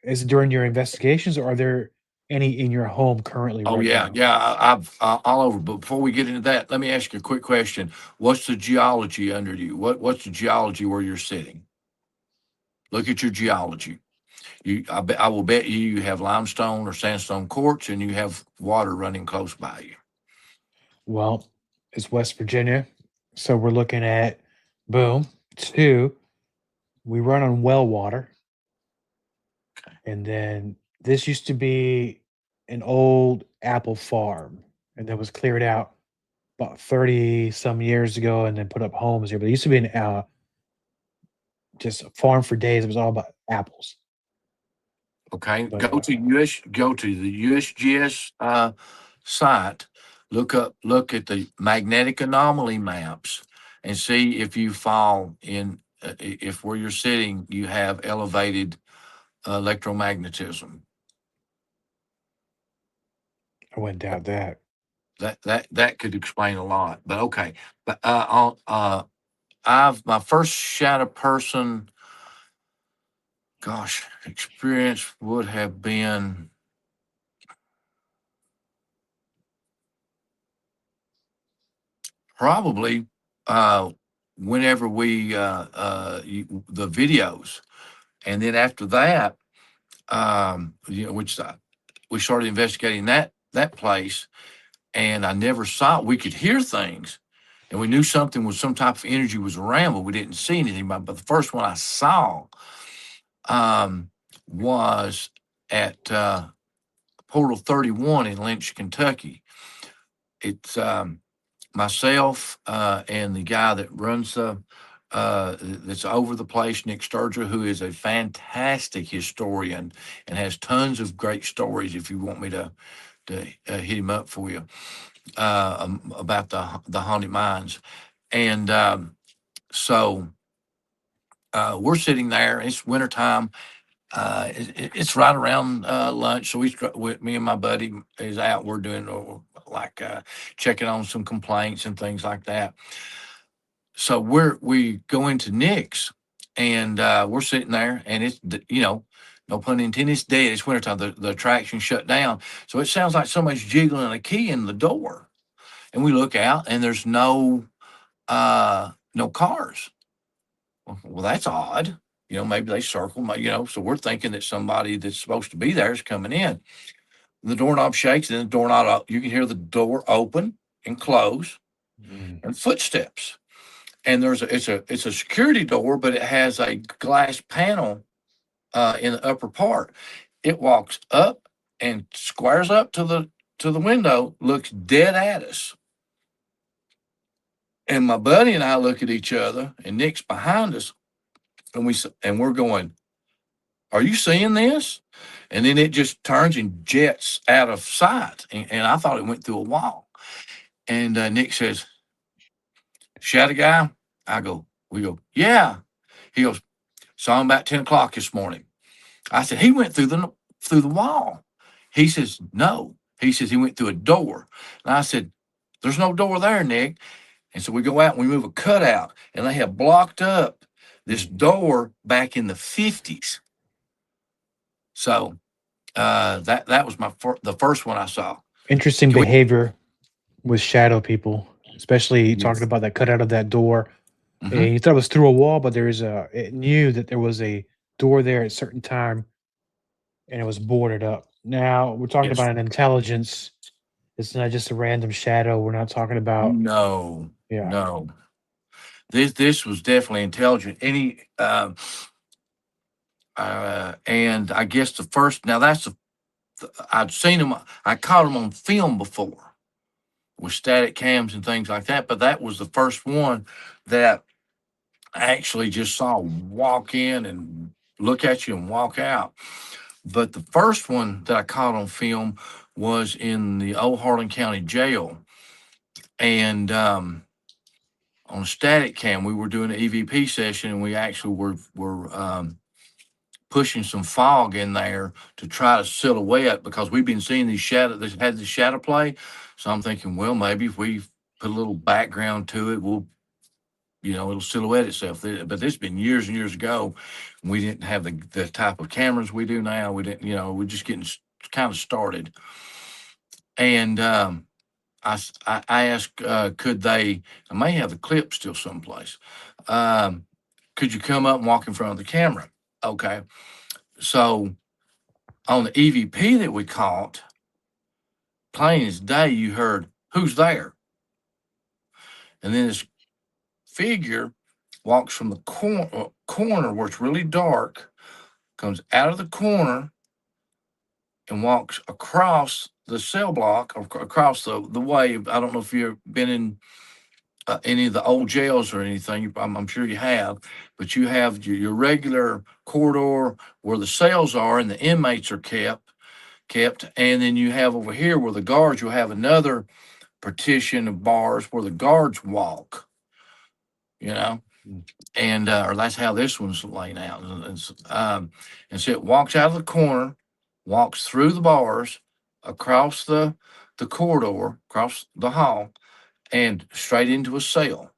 Is it during your investigations, or are there any in your home currently Oh right yeah, now? yeah. I've all over. But before we get into that, let me ask you a quick question. What's the geology under you? What's the geology where you're sitting? Look at your geology. I will bet you have limestone or sandstone quartz, and you have water running close by you. Well, it's West Virginia, so we're looking at boom. Two, we run on well water, and then this used to be an old apple farm, and that was cleared out about 30 some years ago, and then put up homes here. But it used to be an just a farm for days. It was all about apples. Okay, But go to the USGS site. Look at the magnetic anomaly maps, and see if you fall in if where you're sitting you have elevated electromagnetism. I wouldn't doubt that. That could explain a lot. But okay, but I've my first shadow person, gosh, experience would have been probably uh, whenever the videos, and then after that, which we started investigating that place, and I never saw. We could hear things, and we knew something was some type of energy was around, but we didn't see anything. But the first one I saw um, was at Portal 31 in Lynch, Kentucky. It's myself and the guy that runs that's over the place, Nick Sturger, who is a fantastic historian and has tons of great stories. If you want me to hit him up for you about the haunted mines, and so we're sitting there. It's wintertime. It's right around lunch, so me and my buddy is out. We're doing like checking on some complaints and things like that. So we go into Nick's, and we're sitting there, and it's no pun intended, it's dead. It's wintertime. The attraction shut down, so it sounds like somebody's jiggling a key in the door. And we look out, and there's no cars. Well, that's odd. Maybe they circle. So we're thinking that somebody that's supposed to be there is coming in. The doorknob shakes, and the doorknob, you can hear the door open and close, Mm. and footsteps. And it's a security door, but it has a glass panel in the upper part. It walks up and squares up to the window, looks dead at us. And my buddy and I look at each other, and Nick's behind us, and we're going, "Are you seeing this?" And then it just turns and jets out of sight, and I thought it went through a wall. And Nick says, "Shadow guy?" We go, "Yeah." He goes, "Saw him about 10 o'clock this morning." I said, "He went through the wall." He says, "No." He says he went through a door. And I said, "There's no door there, Nick." And so we go out and we move a cutout, and they have blocked up this door back in the 50s. So that was the first one I saw. Interesting Can we? behavior with shadow people, especially talking Yes. about that cutout of that door. Hmm. And you thought it was through a wall, but it knew that there was a door there at a certain time, and it was boarded up. Now we're talking Yes. about an intelligence. It's not just a random shadow. We're not talking about, No. yeah. No. This was definitely intelligent. And I guess the first. Now I'd seen them. I caught them on film before with static cams and things like that. But that was the first one that I actually just saw walk in and look at you and walk out. But the first one that I caught on film was in the old Harlan County Jail, and on a static cam, we were doing an EVP session, and we actually were pushing some fog in there to try to silhouette, because we've been seeing these shadow. This had the shadow play, so I'm thinking, well, maybe if we put a little background to it, it'll silhouette itself. But this has been years and years ago. We didn't have the type of cameras we do now. We didn't, we're just getting kind of started. And I asked, could they? I may have the clip still someplace. Could you come up and walk in front of the camera? Okay. So on the EVP that we caught, plain as day, you heard, "Who's there?" And then this figure walks from the corner where it's really dark, comes out of the corner and walks across the cell block, across the way. I don't know if you've been in any of the old jails or anything. I'm sure you have, but you have your regular corridor where the cells are and the inmates are kept, and then you have over here where the guards. You'll have another partition of bars where the guards walk. And or that's how this one's laying out. And so it walks out of the corner, walks through the bars, across the corridor, across the hall, and straight into a cell.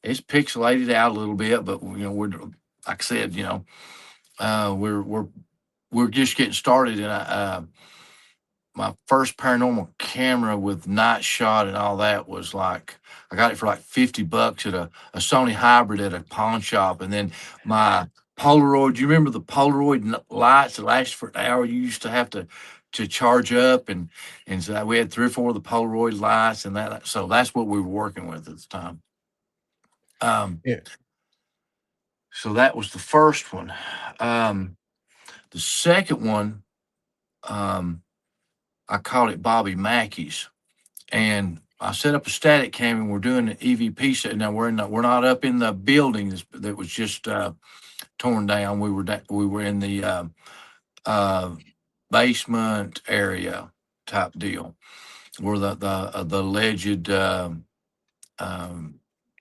It's pixelated out a little bit, but we're like I said, we're just getting started, and my first paranormal camera with night shot and all that was like, I got it for like $50 at a Sony hybrid at a pawn shop. And then my Polaroid, do you remember the Polaroid lights that lasted for an hour? You used to have to charge up, and so we had 3 or 4 of the Polaroid lights, and so that's what we were working with at the time. Yeah. So that was the first one. The second one, I called it Bobby Mackey's, and I set up a static cam, and we're doing an EVP set. Now we're not up in the building that was just torn down. We were in the basement area type deal, where the alleged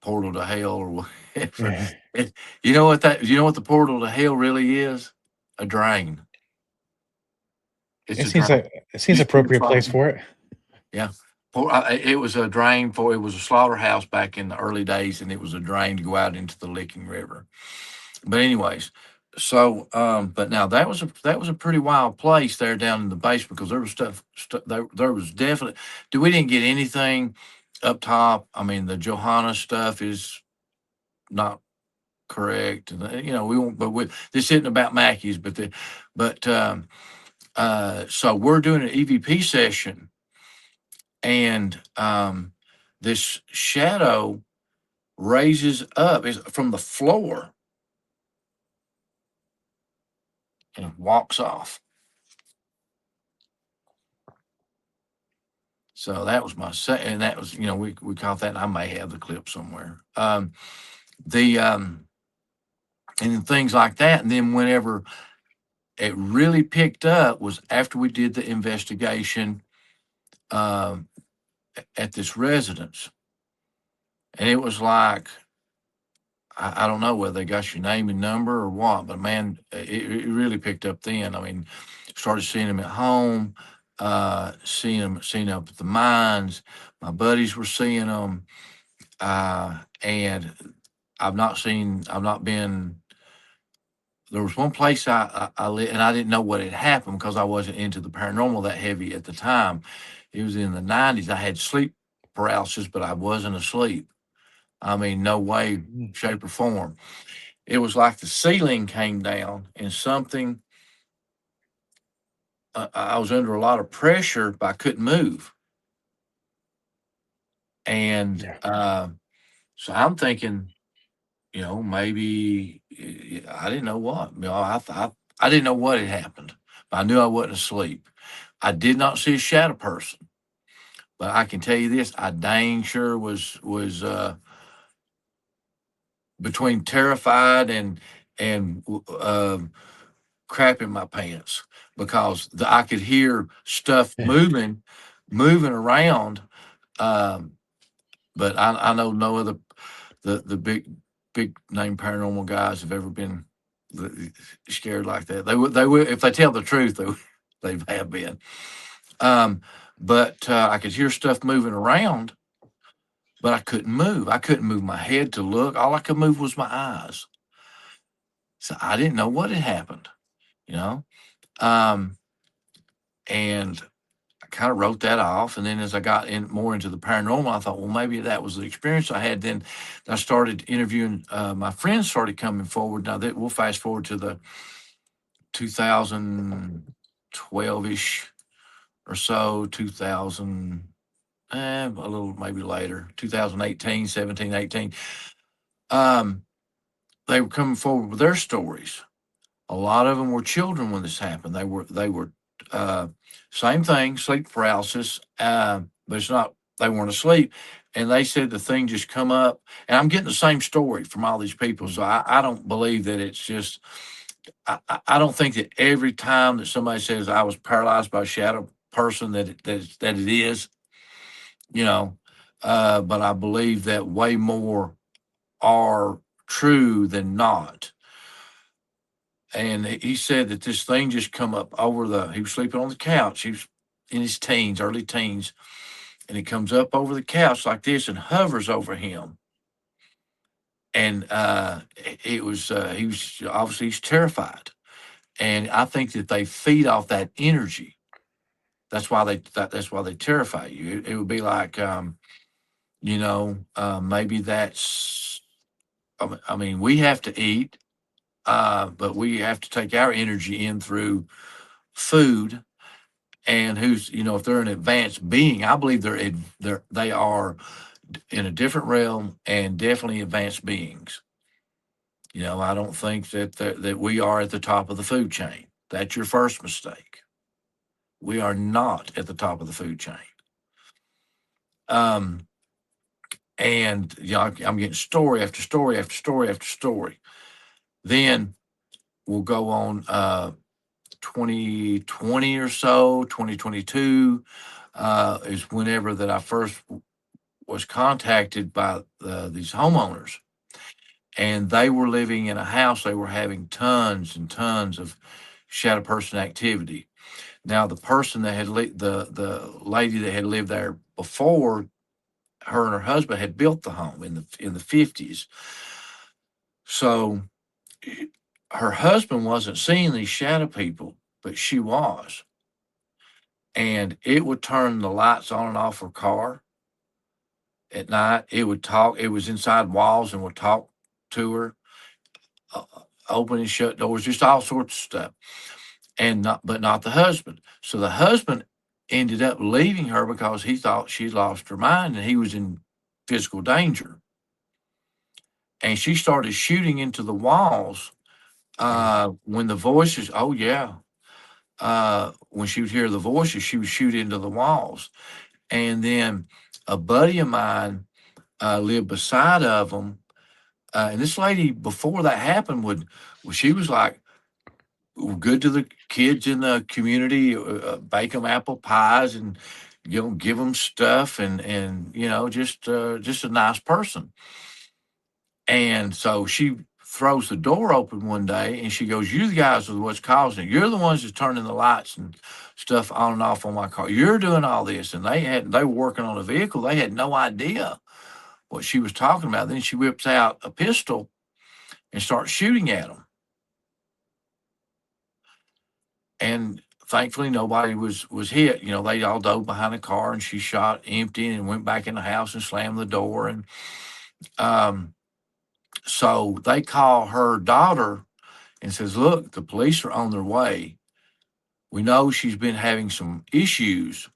portal to hell or whatever. Yeah. You know what the portal to hell really is? A drain. It's It a seems drain. like it seems appropriate place for it. Yeah. It was a drain it was a slaughterhouse back in the early days, and it was a drain to go out into the Licking River. But anyways, so but now that was a pretty wild place there down in the basement, because there was there was definitely. We didn't get anything up top. I mean, the Johanna stuff is not correct, and we won't. But this isn't about Mackey's, so we're doing an EVP session, and this shadow raises up from the floor and walks off. So that was my second, and that was, we caught that, and I may have the clip somewhere. The and things like that, and then whenever it really picked up was after we did the investigation at this residence, and it was like, I don't know whether they got your name and number or what, but man, it really picked up then. I mean, started seeing them at home, seeing them up at the mines. My buddies were seeing them. And I've not been. There was one place I lived, and I didn't know what had happened because I wasn't into the paranormal that heavy at the time. It was in the 90s. I had sleep paralysis, but I wasn't asleep. I mean, no way, Mm. shape, or form. It was like the ceiling came down and something. I was under a lot of pressure, but I couldn't move. And Yeah. so I'm thinking, maybe I didn't know what. I didn't know what had happened, but I knew I wasn't asleep. I did not see a shadow person, but I can tell you this: I dang sure was between terrified and crap in my pants because I could hear stuff Yeah. moving around. Um, but I know no other the big name paranormal guys have ever been scared like that. They would if they tell the truth they have been. Um, but I could hear stuff moving around, but I couldn't move. I couldn't move my head to look. All I could move was my eyes. So I didn't know what had happened, you know. Um, and I kind of wrote that off. And then as I got in more into the paranormal, I thought, well, maybe that was the experience I had. Then I started interviewing. My friends started coming forward. Now that we'll fast forward to the 2012-ish or so, 2000, a little maybe later, 2018, 17, 18. They were coming forward with their stories. A lot of them were children when this happened. They were uh, same thing, sleep paralysis, but it's not. They weren't asleep, and they said the thing just come up. And I'm getting the same story from all these people, so I don't believe that it's just. I don't think that every time that somebody says I was paralyzed by a shadow person that it is, you know. But I believe that way more are true than not. And he said that this thing just come up he was sleeping on the couch. He was in his teens, early teens, and it comes up over the couch like this and hovers over him. And he was obviously he's terrified. And I think that they feed off that energy. That's why they terrify you. It would be like, maybe that's, I mean, we have to eat, but we have to take our energy in through food. And if they're an advanced being, I believe they are in a different realm and definitely advanced beings. I don't think that we are at the top of the food chain. That's your first mistake. We are not at the top of the food chain. Um, and I'm getting story after story after story after story. Then we'll go on 2020 or so, 2022 is whenever that I first was contacted by these homeowners, and they were living in a house. They were having tons and tons of shadow person activity. Now, the person that had the lady that had lived there before, her and her husband had built the home in the 50s. So her husband wasn't seeing these shadow people, but she was. And it would turn the lights on and off her car at night. It would talk. It was inside walls and would talk to her, uh, open and shut doors, just all sorts of stuff. But not the husband. So the husband ended up leaving her because he thought she lost her mind and he was in physical danger. And she started shooting into the walls when the voices. Oh yeah, when she would hear the voices, she would shoot into the walls. And then a buddy of mine lived beside of them. And this lady, before that happened, she was like good to the kids in the community, bake them apple pies and give them stuff and just a nice person. And so she throws the door open one day and she goes, "You guys are what's causing it. You're the ones that's turning the lights and stuff on and off on my car. You're doing all this." And they were working on a vehicle. They had no idea what she was talking about. Then she whips out a pistol and starts shooting at them. And thankfully, nobody was hit. You know, they all dove behind a car, and she shot empty and went back in the house and slammed the door. And so they call her daughter and says, "Look, the police are on their way. We know she's been having some issues.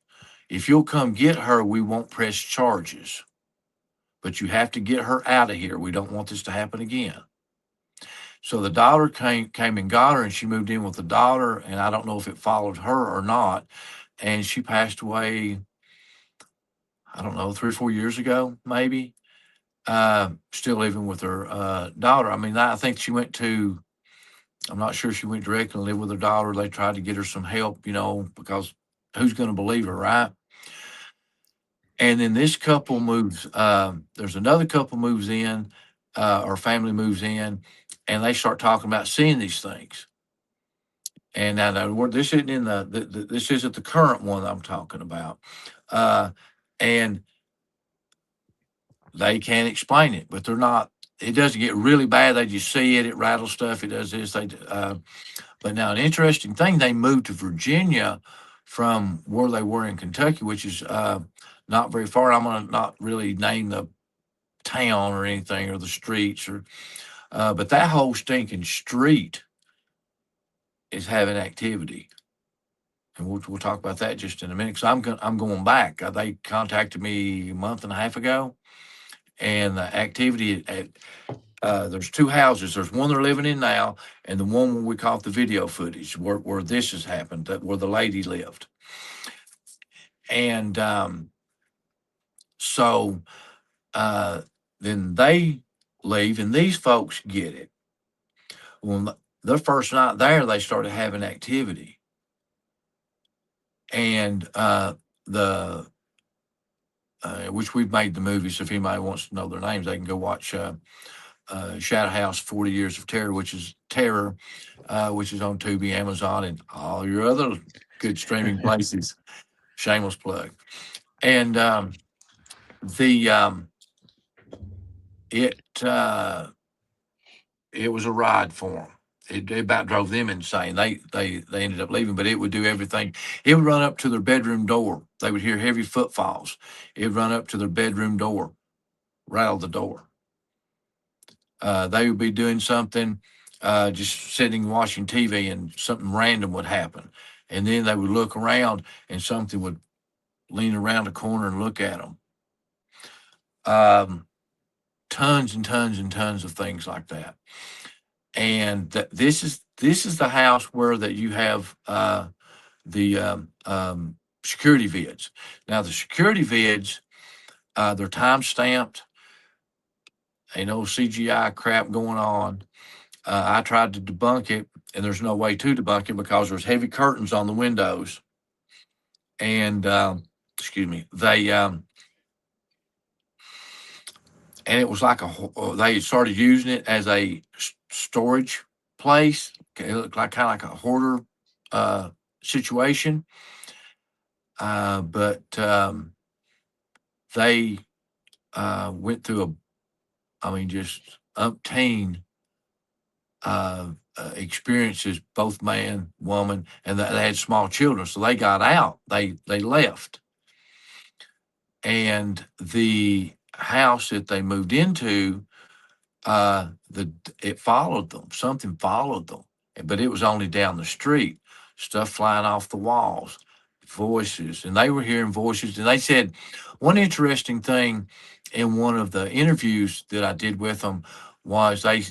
If you'll come get her, we won't press charges. But you have to get her out of here. We don't want this to happen again." So the daughter came and got her, and she moved in with the daughter. And I don't know if it followed her or not. And she passed away, I don't know, 3 or 4 years ago, maybe. Still living with her daughter. I mean, I think she went to, I'm not sure she went directly and lived with her daughter. They tried to get her some help, you know, because who's going to believe her, right? And then this couple moves, there's another couple moves in, or family moves in, and they start talking about seeing these things. And now this isn't in this isn't the current one I'm talking about. And they can't explain it, but they're not, it doesn't get really bad. They just see it, it rattles stuff, it does this. But now an interesting thing, they moved to Virginia from where they were in Kentucky, which is not very far. I'm going to not really name the town or anything or the streets, or but that whole stinking street is having activity. And we'll talk about that just in a minute, because I'm going back. They contacted me a month and a half ago, and the activity at there's 2 houses. There's one they're living in now, and the one where we caught the video footage where this has happened, where the lady lived. And so then they leave, and these folks get it. Well, the first night there, they started having activity. And which we've made the movie, so if anybody wants to know their names, they can go watch Shadow House 40 Years of Terror, which is on Tubi, Amazon, and all your other good streaming places. Shameless plug. And it was a ride for them. It about drove them insane. They ended up leaving, but it would do everything. It would run up to their bedroom door. They would hear heavy footfalls. It would run up to their bedroom door, rattle the door. They would be doing something, just sitting watching TV, and something random would happen. And then they would look around, and something would lean around the corner and look at them. Tons and tons and tons of things like that. And this is the house where that you have the security vids. Now the security vids, they're time stamped. Ain't no CGI crap going on. I tried to debunk it, and there's no way to debunk it because there's heavy curtains on the windows. And excuse me, and it was like they started using it as a storage place. It looked like kind of like a hoarder situation. But they went through just umpteen experiences, both man, woman, and they had small children. So they got out, they left. And the house that they moved into, it followed them. Something followed them, but it was only down the street. Stuff flying off the walls, voices, and they were hearing voices. And they said one interesting thing in one of the interviews that I did with them was they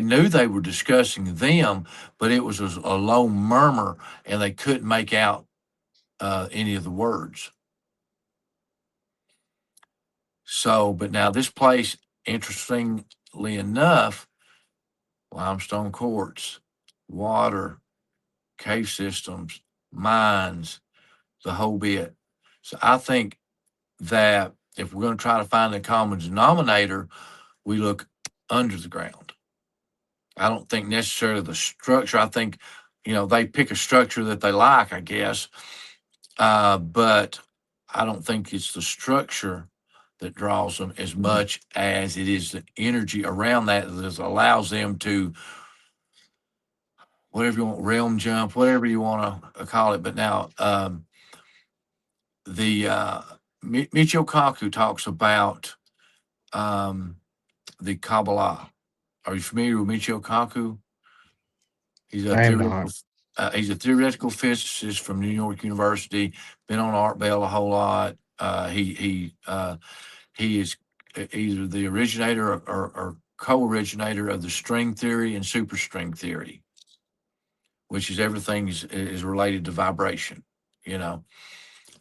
knew they were discussing them, but it was a low murmur, and they couldn't make out any of the words. So, but now this place, interestingly enough, limestone quartz, water, cave systems, mines, the whole bit. So I think that if we're going to try to find a common denominator, we look under the ground. I don't think necessarily the structure. I think, they pick a structure that they like, I guess. But I don't think it's the structure that draws them as much as it is the energy around that that allows them to, whatever you want, realm jump, whatever you want to call it. But now, Michio Kaku talks about the Kabbalah. Are you familiar with Michio Kaku? He's a I am not. theoretical physicist from New York University. Been on Art Bell a whole lot. He is either the originator or co-originator of the string theory and superstring theory, which is everything is related to vibration. You know,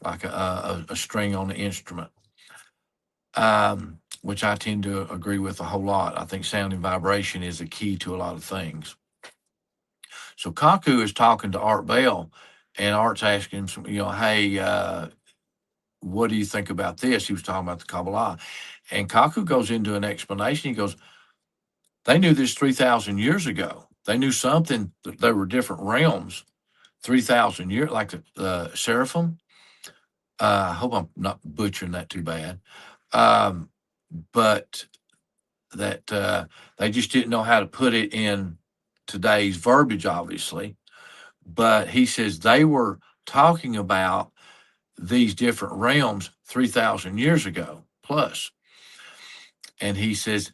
like a string on the instrument. Which I tend to agree with a whole lot. I think sound and vibration is a key to a lot of things. So Kaku is talking to Art Bell, and Art's asking him, hey, what do you think about this? He was talking about the Kabbalah. And Kaku goes into an explanation. He goes, they knew this 3,000 years ago. They knew something, that there were different realms 3,000 years, like the seraphim. I hope I'm not butchering that too bad. But that they just didn't know how to put it in today's verbiage, obviously. But he says they were talking about these different realms 3,000 years ago plus. And he says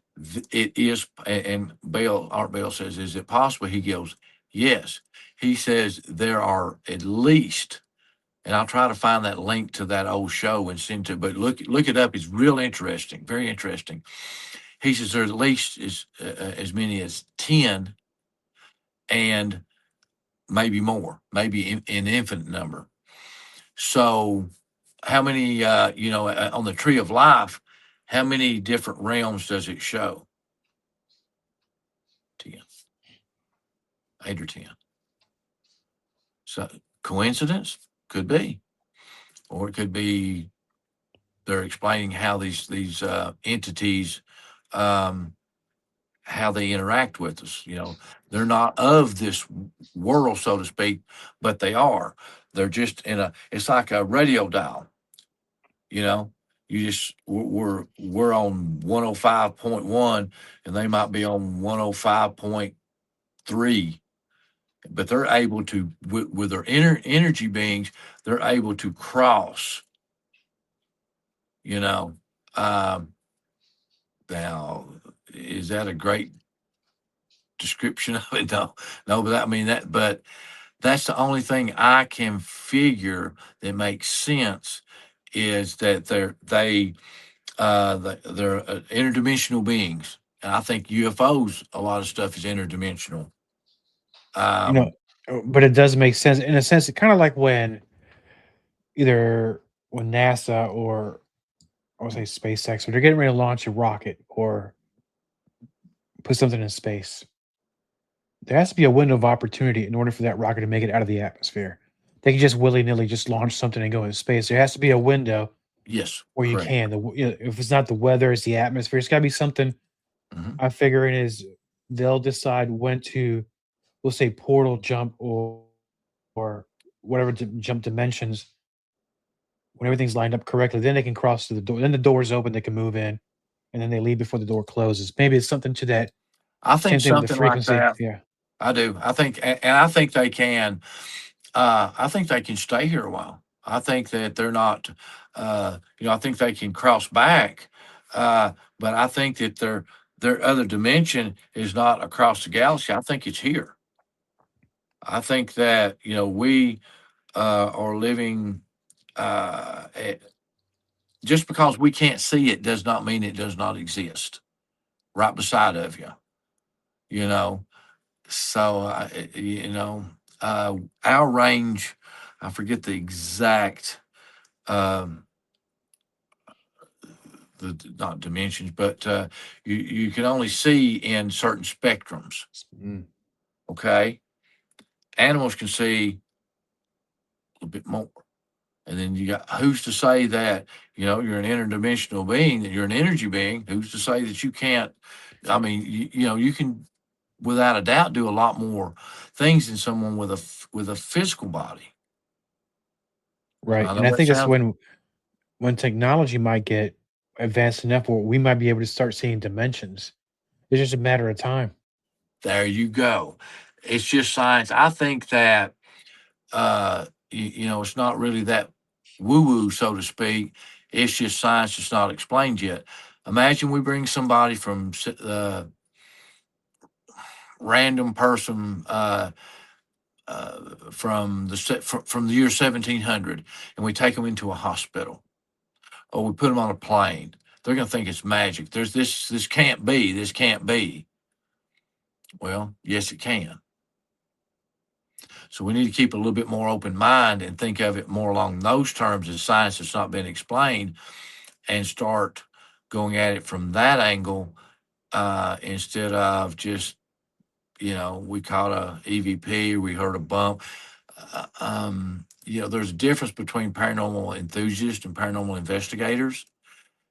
it is, and Art Bell says, is it possible? He goes, yes. He says there are at least, and I'll try to find that link to that old show and send to, but look it up. It's real interesting, very interesting. He says there's at least as many as 10 and maybe more, maybe an infinite number. So how many, on the tree of life, how many different realms does it show? 10, 8 or 10. So coincidence? Could be. Or it could be they're explaining how these entities, how they interact with us. They're not of this world, so to speak, but they are. They're just it's like a radio dial. We're on 105.1 and they might be on 105.3, but they're able to, with their energy beings, they're able to cross, now, is that a great description of it? No, but that's the only thing I can figure that makes sense is that they're interdimensional beings, and I think UFOs, a lot of stuff is interdimensional. But it does make sense in a sense. It's kind of like when NASA or I would say SpaceX, when they're getting ready to launch a rocket or put something in space, there has to be a window of opportunity in order for that rocket to make it out of the atmosphere. They can just willy-nilly just launch something and go into space. There has to be a window Yes, where you correct. can. If it's not the weather, it's the atmosphere. It's got to be something. I'm figuring is they'll decide when to, we'll say, portal jump or whatever jump dimensions. When everything's lined up correctly, then they can cross to the door. Then the door's open, they can move in, and then they leave before the door closes. Maybe it's something to that. I think Same thing with the something like frequency. that. Yeah, I do. I think, and I think they can. I think they can stay here a while. I think that they're not. I think they can cross back, but I think that their other dimension is not across the galaxy. I think it's here. I think that we are living. Just because we can't see it does not mean it does not exist right beside of you. So our range, I forget the exact not dimensions, but you can only see in certain spectrums. Okay, animals can see a bit more. And then you got, who's to say that, you're an interdimensional being, that you're an energy being? Who's to say that you can't? I mean, you can, without a doubt, do a lot more things than someone with a physical body. right. I And know I that think it's sounds. when technology might get advanced enough where we might be able to start seeing dimensions. It's just a matter of time. There you go. It's just science. I think that it's not really that woo woo, so to speak. It's just science that's not explained yet. Imagine we bring somebody from random person from the year 1700, and we take them into a hospital, or we put them on a plane. They're going to think it's magic. There's this. This can't be. This can't be. Well, yes, it can. So we need to keep a little bit more open mind and think of it more along those terms as science that's not been explained, and start going at it from that angle instead of just, we caught a EVP, or we heard a bump. There's a difference between paranormal enthusiasts and paranormal investigators.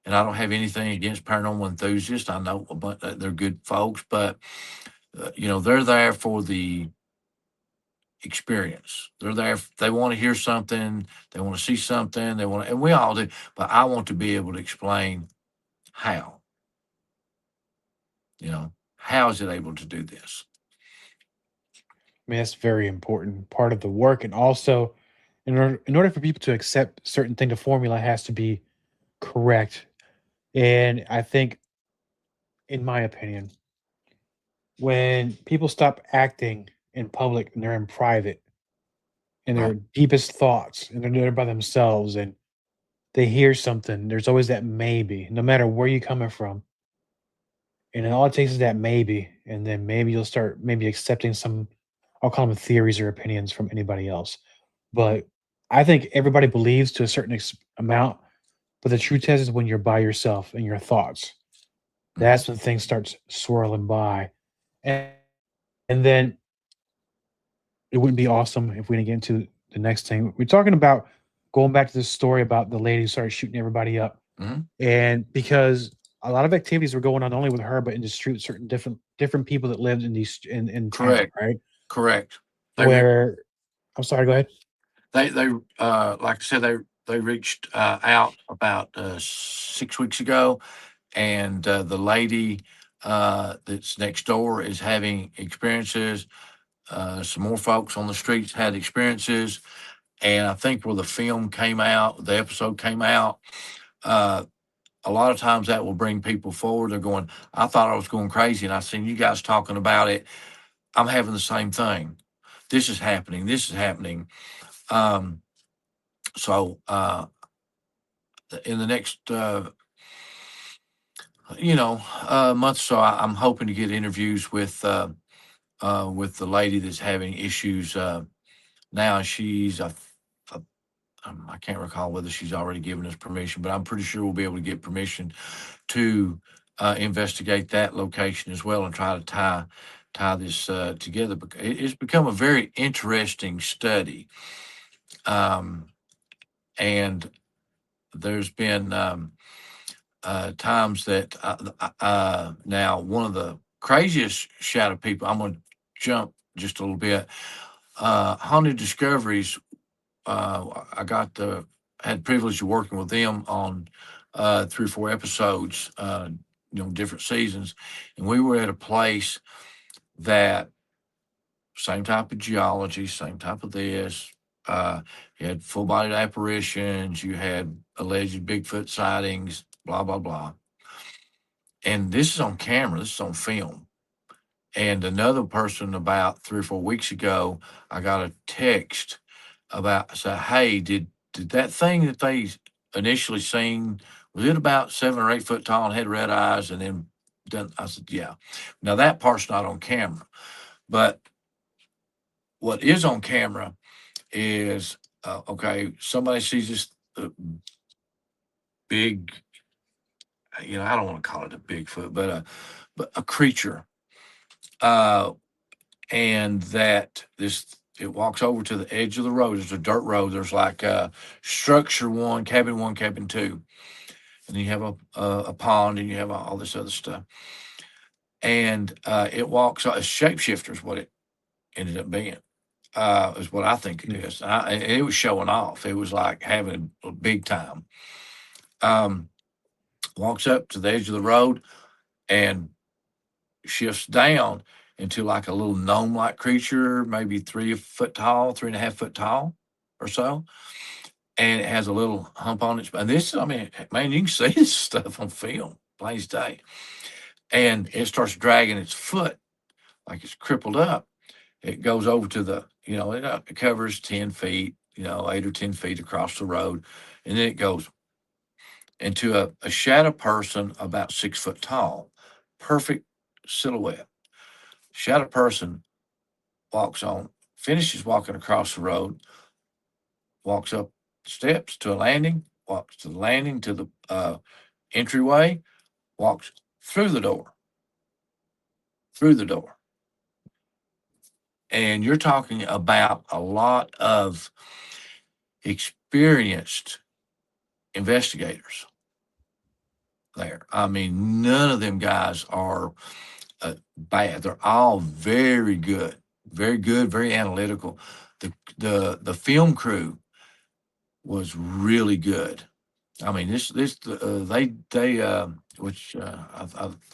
And I don't have anything against paranormal enthusiasts. I know they're good folks, but they're there for the experience. They're there. They want to hear something. They want to see something. And we all do. But I want to be able to explain how. How is it able to do this? I mean, that's very important part of the work. And also, in order for people to accept certain thing, the formula has to be correct. And I think, in my opinion, when people stop acting in public and they're in private and Right. their deepest thoughts and they're there by themselves and they hear something, there's always that maybe, no matter where you're coming from. And then all it takes is that maybe, and then maybe you'll start maybe accepting some, I'll call them theories or opinions from anybody else. But I think everybody believes to a certain amount, but the true test is when you're by yourself and your thoughts. Mhm. That's when things starts swirling by. And, and then it wouldn't be awesome if we didn't get into the next thing. We're talking about going back to this story about the lady who started shooting everybody up. Mhm. And because a lot of activities were going on not only with her, but in the street, certain different people that lived in these in town, Correct. right? Correct. They re- Where I'm sorry, go ahead. they like I said, they reached out about 6 weeks ago, and the lady that's next door is having experiences. Some more folks on the streets had experiences, and I think where the film came out, the episode came out. Uh, a lot of times that will bring people forward. They're going, I thought I was going crazy, and I seen you guys talking about it. I'm having the same thing. This is happening. This is happening. Um, so in the next month or so, I'm hoping to get interviews with the lady that's having issues now. She's I can't recall whether she's already given us permission, but I'm pretty sure we'll be able to get permission to investigate that location as well and try to tie this together. Because it's become a very interesting study, and there's been times that now one of the craziest shadow people. I'm going to jump just a little bit. Haunted Discoveries. I had privilege of working with them on 3 or 4 episodes, different seasons, and we were at a place that same type of geology, same type of this. You had full bodied apparitions, you had alleged Bigfoot sightings, blah blah blah. And this is on camera. This is on film. And another person about 3 or 4 weeks ago, I got a text about say, hey, did that thing that they initially seen, was it about 7 or 8 foot tall and had red eyes? And then I said, yeah. Now that part's not on camera, but what is on camera is okay. Somebody sees this big, I don't want to call it a Bigfoot, but a creature, uh, and that it walks over to the edge of the road. There's a dirt road. There's like structure one, cabin two, and you have a pond, and you have all this other stuff. And it walks. Shapeshifter is what it ended up being. Is what I think it is. And it was showing off. It was like having a big time. Um, walks up to the edge of the road and shifts down into like a little gnome-like creature, maybe 3 foot tall, 3.5 foot tall or so. And it has a little hump on its, and this, I mean, man, you can see this stuff on film, plain as day. And it starts dragging its foot like it's crippled up. It goes over to the, it covers 10 feet, 8 or 10 feet across the road. And then it goes into a shadow person about 6 foot tall, perfect silhouette. Shadow person walks on, finishes walking across the road, walks up steps to a landing, walks to the landing to the entryway, walks through the door. And you're talking about a lot of experienced investigators there. I mean, none of them guys are bad. They're all very good, very analytical. The film crew was really good. I mean, they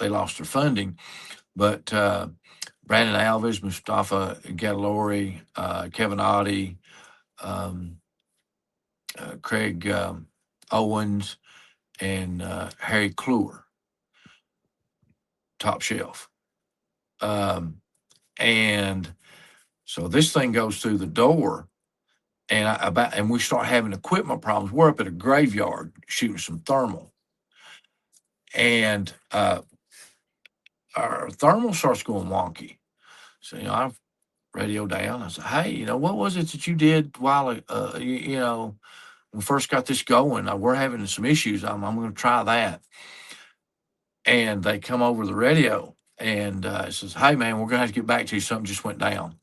lost their funding, but Brandon Alves, Mustafa Gadalori, Kevin Oddie, Craig Owens, and Harry Kluwer, top shelf. And so this thing goes through the door, and we start having equipment problems. We're up at a graveyard shooting some thermal, and our thermal starts going wonky. So I've radioed down. I said, "Hey, what was it that you did while when we first got this going? We're having some issues. I'm going to try that." And they come over the radio and it says, "Hey, man, we're going to have to get back to you. Something just went down."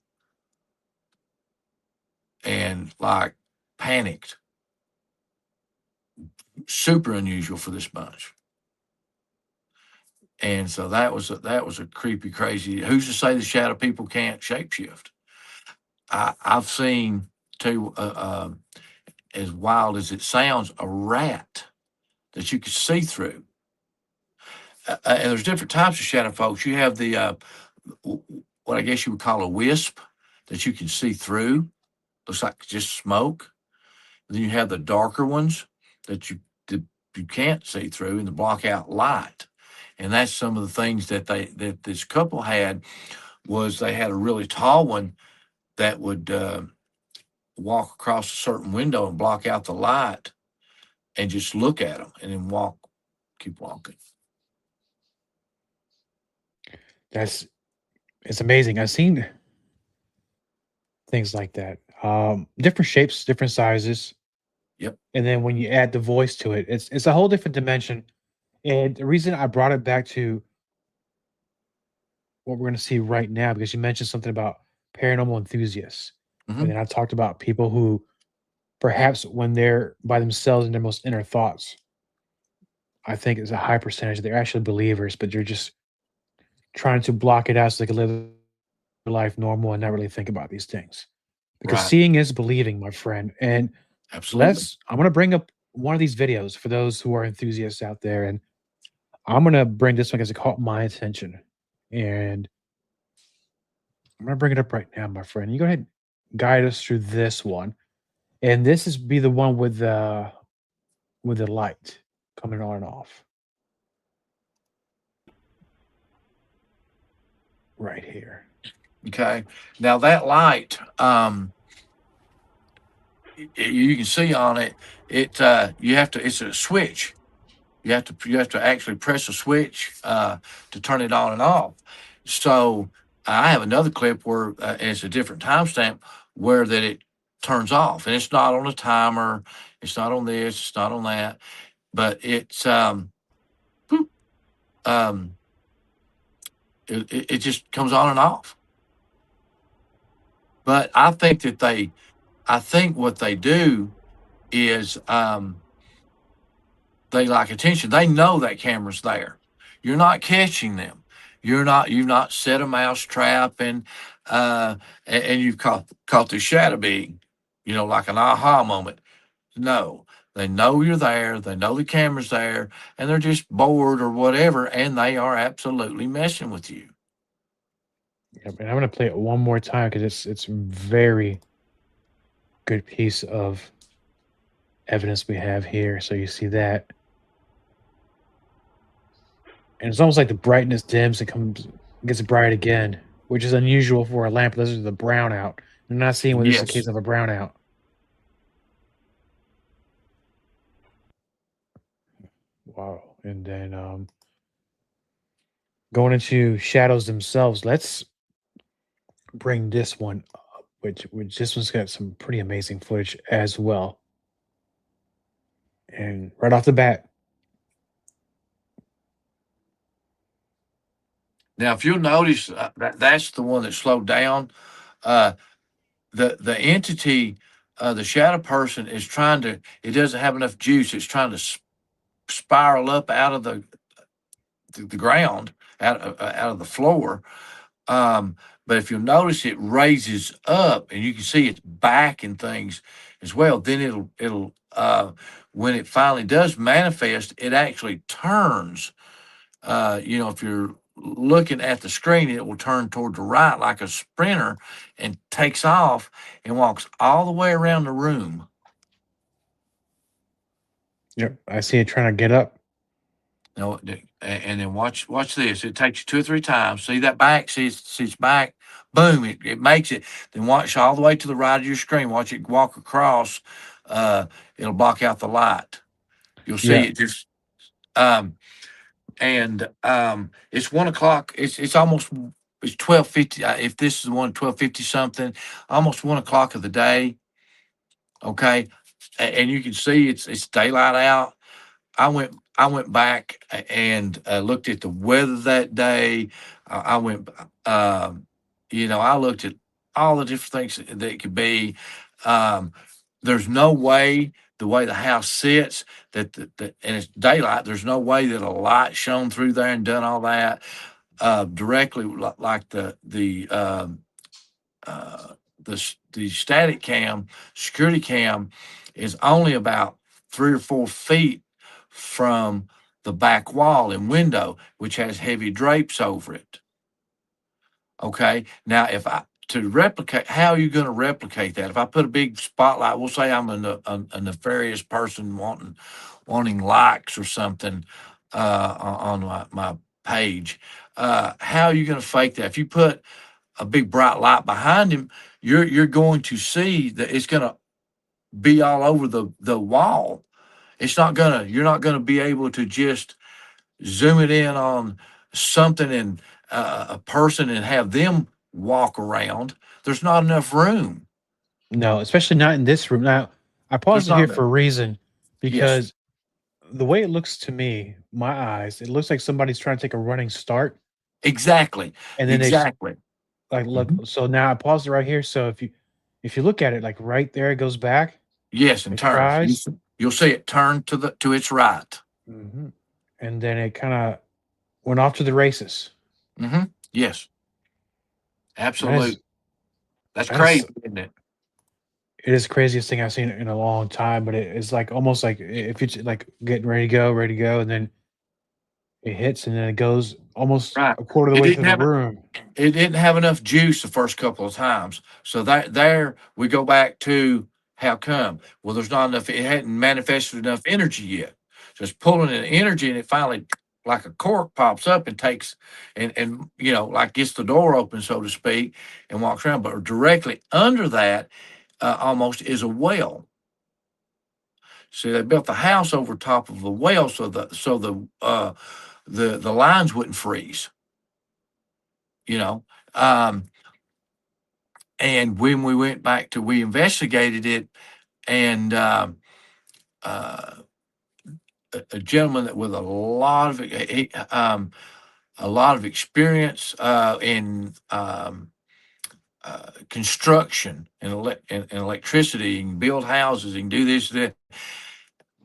And like panicked. Super unusual for this bunch. And so that was a creepy, crazy. Who's to say the shadow people can't shapeshift? I've seen too, as wild as it sounds, a rat that you could see through. And there's different types of shadow folks. You have the what I guess you would call a wisp that you can see through. Looks like just smoke. Then you have the darker ones that you can't see through, and the block out light. And that's some of the things that this couple had. Was they had a really tall one that would walk across a certain window and block out the light and just look at them and then keep walking. It's amazing. I've seen things like that. Different shapes, different sizes. Yep. And then when you add the voice to it, it's a whole different dimension. And the reason I brought it back to what we're going to see right now, because you mentioned something about paranormal enthusiasts. Mhm. And then I talked about people who perhaps when they're by themselves in their most inner thoughts, I think it's a high percentage they're actually believers, but you're just trying to block it out so they can live their life normal and not really think about these things. Because Right. seeing is believing, my friend. And Absolutely. I'm gonna bring up one of these videos for those who are enthusiasts out there, and I'm gonna bring this one because it caught my attention. And I'm gonna bring it up right now, my friend. You go ahead and guide us through this one. And this is be the one with the light coming on and off. Right here. Okay. Now that light, you can see on it. You have to. It's a switch. You have to actually press a switch to turn it on and off. So I have another clip where it's a different timestamp where that it turns off, and it's not on a timer. It's not on this. It's not on that. But it's boop, it just comes on and off. But I think what they do is they like attention. They know that camera's there. You're not catching them. You've not set a mouse trap and you've caught the shadow being, like an aha moment. No, They know you're there. They know the camera's there, and they're just bored or whatever, and they are absolutely messing with you. Yep, and I'm gonna play it one more time because it's very good piece of evidence we have here. So you see that, and it's almost like the brightness dims and comes gets bright again, which is unusual for a lamp. This is the brownout. I'm not seeing where this is a case Yes. of a brownout. Wow. And then going into shadows themselves, let's bring this one up, which this one's got some pretty amazing footage as well. And right off the bat, Now, if you'll notice, that's the one that slowed down. Uh, the entity, the shadow person, is trying to. It doesn't have enough juice. It's trying to spiral up out of the ground, out of the floor. Um, but if you'll notice, it raises up, and you can see its back and things as well. Then it'll when it finally does manifest, it actually turns. If you're looking at the screen, it will turn toward the right like a sprinter and takes off and walks all the way around the room. yep, I see it trying to get up. No, and then watch this. It takes you 2 or 3 times. See that back? See its back? Boom! It makes it. Then watch all the way to the right of your screen. Watch it walk across. It'll block out the light. You'll see Yeah, it just. And it's 1 o'clock. It's almost. It's 12:50. If this is the one 12:50 something, almost 1 o'clock of the day. Okay, and you can see it's daylight out. I went back and looked at the weather that day. I went, I looked at all the different things that it could be. Um, there's no way the way the house sits and it's daylight. There's no way that a light shone through there and done all that directly like uh, the static cam security cam is only about 3 or 4 feet from the back wall and window, which has heavy drapes over it. Okay. Now, if I to replicate, how are you going to replicate that? If I put a big spotlight, we'll say I'm a nefarious person wanting likes or something on my page. How are you going to fake that? If you put a big bright light behind him, you're going to see that it's going to be all over the wall. You're not gonna be able to just zoom it in on something and a person and have them walk around. There's not enough room. no, especially not in this room. Now, I There's paused it not here enough. for a reason Yes, because the way it looks to me, my eyes, it looks like somebody's trying to take a running start, exactly, and then exactly. like look. Mhm. So now I paused it right here. So if you look at it, like right there, it goes back. Yes, and It turns. tries, You'll see it turn to its right. mhm, and then it kind of went off to the races. Yes, And that is absolutely. That's that is crazy, isn't it? it is the craziest thing I've seen in a long time. But it's like almost like if it's like getting ready to go, and then it hits, and then it goes almost Right. a quarter of the It way didn't through the have room. it didn't have enough juice the first couple of times. So that there we go back to how come? Well, there's not enough, it hadn't manifested enough energy yet. So it's pulling in energy and it finally like a cork pops up and takes and like gets the door open, so to speak, and walks around. But directly under that almost is a well. See, they built the house over top of the well so the lines wouldn't freeze, you know. Um, And when we investigated it, and uh, a gentleman that with a lot of experience in construction and, and electricity, and build houses, and do this, that.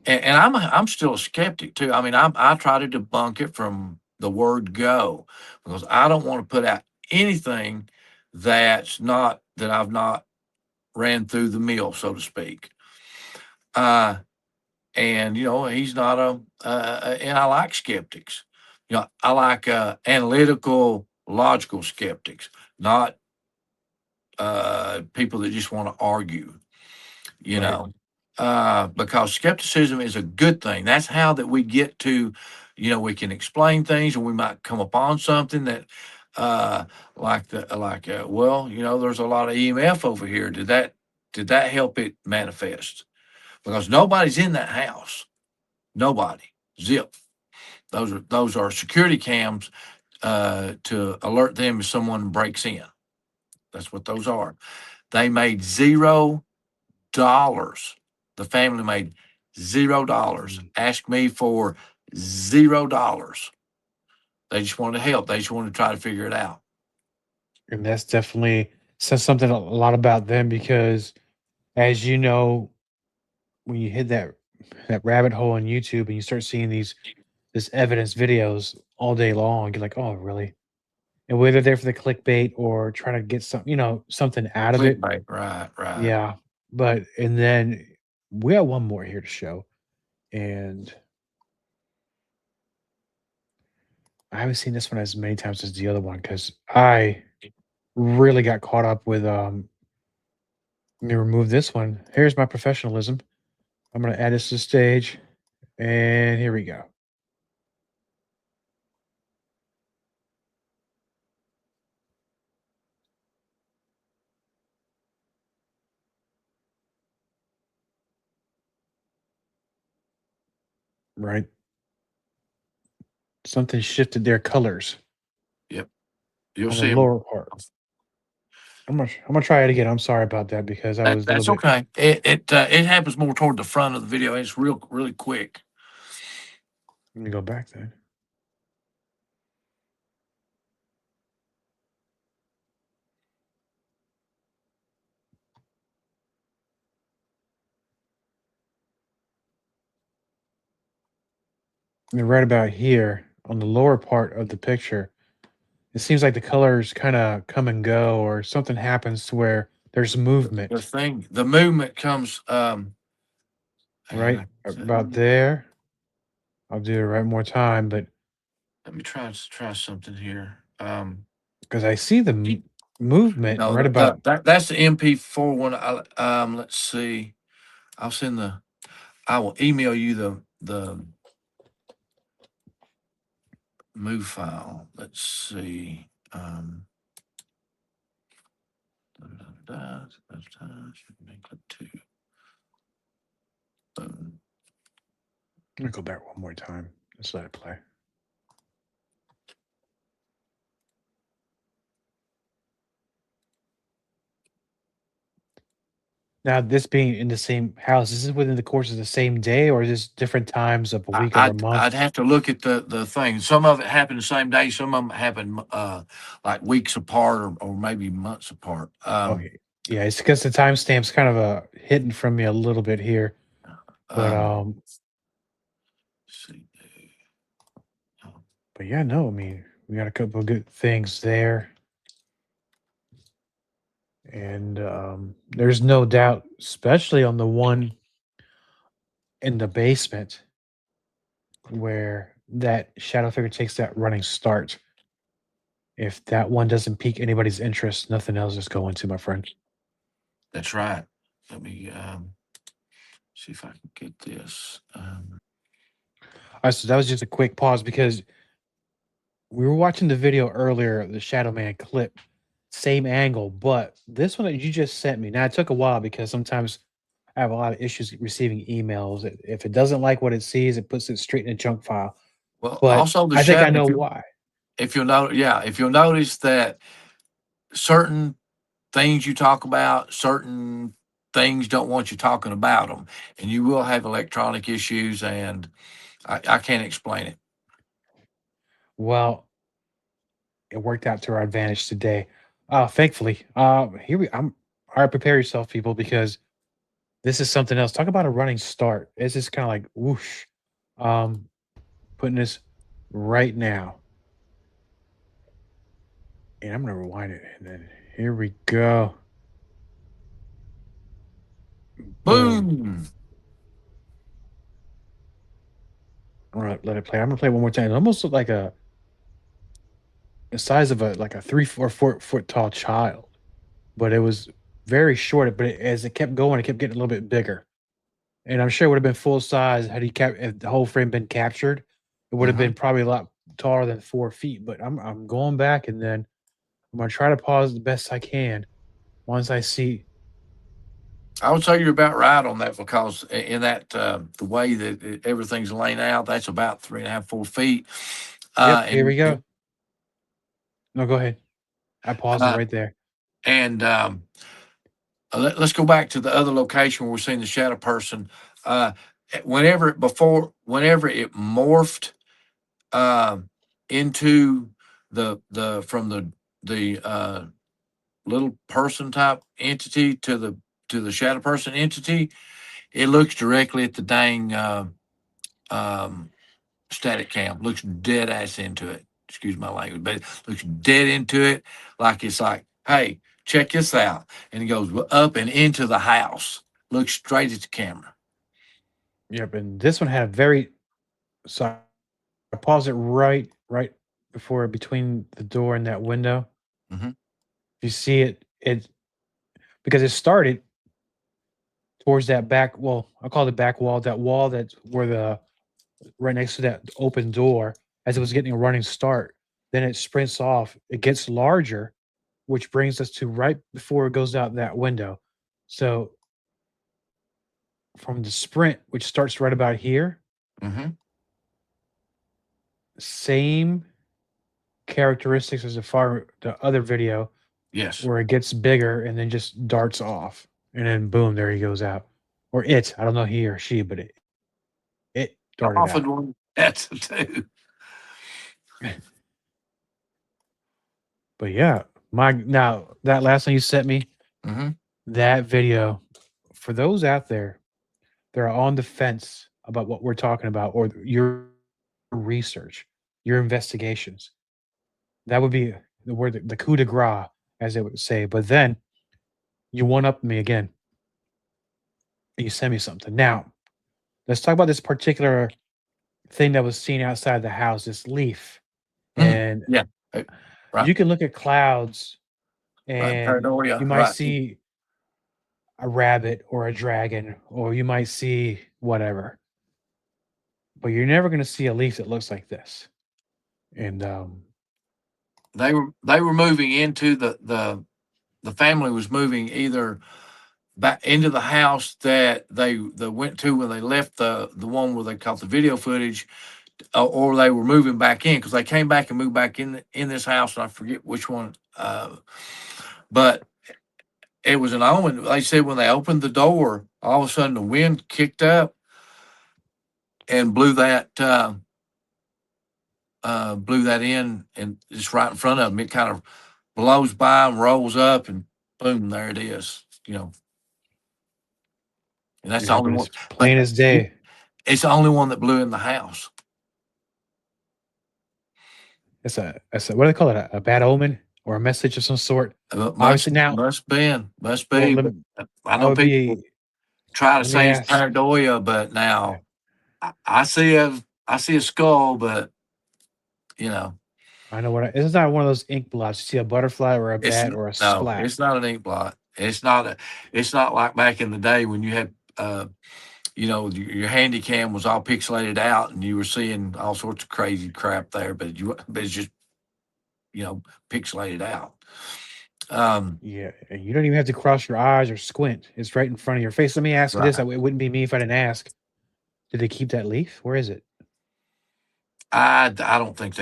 And I'm still a skeptic too. I mean, I try to debunk it from the word go because I don't want to put out anything that I've not ran through the mill, so to speak. Uh, and he's not and I like skeptics. I like analytical, logical skeptics, not people that just want to argue. Right. Because skepticism is a good thing. That's how that we get to, we can explain things, and we might come upon something that, well, there's a lot of EMF over here. Did that help it manifest? Because nobody's in that house. Nobody. Zip. Those are security cams to alert them if someone breaks in. That's what those are. They made $0. The family made $0. Asked me for $0. They just wanted to help. They just wanted to try to figure it out. And that's definitely says something a lot about them because, as you know, when you hit that rabbit hole on YouTube and you start seeing this evidence videos all day long, you're like, oh, really? And whether they're for the clickbait or trying to get something out of it, Clickbait. Right. yeah. But and then we have one more here to show, and I haven't seen this one as many times as the other one because I really got caught up with let me remove this one. Here's my professionalism. I'm gonna add this to the stage, and here we go. Right, something shifted their colors Yep. You'll on the see it. lower part. I'm gonna try it again. I'm sorry about that because I was a little That's bit. okay. It happens more toward the front of the video. It's really quick. Let me go back then. And right about here on the lower part of the picture, it seems like the colors kind of come and go, or something happens to where there's movement. The movement comes. Right about there. I'll do it right more time, but Let me try something here. because I see the movement No, right about. that's the MP4 one. Let's see. I will email you the move file. Let's see. Clip two. Boom. Let me go back one more time. Just let it play. Now, this being in the same house, is this within the course of the same day, or is this different times of a week or a month? I'd have to look at the thing. Some of it happened the same day. Some of them happened like weeks apart or maybe months apart. Okay, yeah, it's because the timestamp's kind of hidden from me a little bit here, but let's see. but yeah, no, I mean, we got a couple of good things there. And there's no doubt, especially on the one in the basement where that shadow figure takes that running start. If that one doesn't pique anybody's interest, nothing else is going to, my friend. That's right. Let me see if I can get this. All right, so that was just a quick pause because we were watching the video earlier, the Shadow Man clip, same angle, but this one that you just sent me. Now it took a while because sometimes I have a lot of issues receiving emails. If it doesn't like what it sees, it puts it straight in a junk file. Well, But also the I think I shadow. know why. If you'll notice that certain things you talk about, certain things don't want you talking about them, and you will have electronic issues, and I can't explain it. Well, it worked out to our advantage today. Thankfully. Here we I'm all right, prepare yourself, people, because this is something else. Talk about a running start. It's just kind of like whoosh. Um, putting this right now. And I'm gonna rewind it. And then here we go. Boom. Boom. All right, let it play. I'm gonna play it one more time. It almost looked like the size of a like a 3 or 4 foot tall child, but it was very short. But as it kept going, it kept getting a little bit bigger. And I'm sure it would have been full size had he kept if the whole frame been captured. It would have Hmm. been probably a lot taller than 4 feet. But I'm going back and then I'm gonna try to pause the best I can once I see. I would say you're about right on that because in that the way that everything's laying out, that's about 3.5, 4 feet. Yep, here And we go. No, go ahead. I paused it uh, right there. and let's go back to the other location where we're seeing the shadow person. Uh, whenever it morphed uh, into the from the little person type entity to the shadow person entity, it looks directly at the dang um, static cam. Looks dead ass into it. Excuse my language, but it looks dead into it, like it's like, hey, check this out, and it goes up and into the house. Looks straight at the camera. Yep, and this one had a very so I paused it right before between the door and that window. Hmm. You see it because it started towards that back well, I call it back wall, that wall that's where the right next to that open door as it was getting a running start. Then it sprints off, it gets larger, which brings us to right before it goes out that window. So from the sprint, which starts right about here, Hmm. same characteristics as the other video Yes. where it gets bigger and then just darts off, and then boom, there he goes out. Or it, I don't know he or she, but it I darted often out. wonder that too. But yeah, my now that last one you sent me, Hmm. that video, for those out there that are on the fence about what we're talking about or your research, your investigations, that would be the word, the coup de grace, as they would say. But then you one up me again. And you send me something. Now, let's talk about this particular thing that was seen outside the house, this leaf. Mm. And Yeah. Uh, Right. you can look at clouds Right. and you Paranoia. might Right. see a rabbit or a dragon, or you might see whatever, but you're never going to see a leaf that looks like this. And They were moving into the family was moving either back into the house that they went to when they left the one where they caught the video footage, or they were moving back in because they came back and moved back in this house, and I forget which one. But it was an omen. They said when they opened the door, all of a sudden the wind kicked up and blew that in, and just right in front of them. It kind of blows by and rolls up, and boom, there it is. And that's the yeah, only but one. it's But plain as day. it's the only one that blew in the house. It's a what do they call it? A bad omen or a message of some sort. Must Obviously, now, must been must well, be. But I I know would people be. try to Let me say it's ask. paranoia, but Yeah, now I see a skull, but you know I know what. It's not one of those ink blots. You see a butterfly or a it's bat or a no, splat. it's not an ink blot. It's not like back in the day when you had your handy cam was all pixelated out and you were seeing all sorts of crazy crap there, but it's just pixelated out. Um, Yeah, and you don't even have to cross your eyes or squint. It's right in front of your face. Let me ask you this. right. It wouldn't be me if I didn't ask. Did they keep that leaf? Where is it? I don't think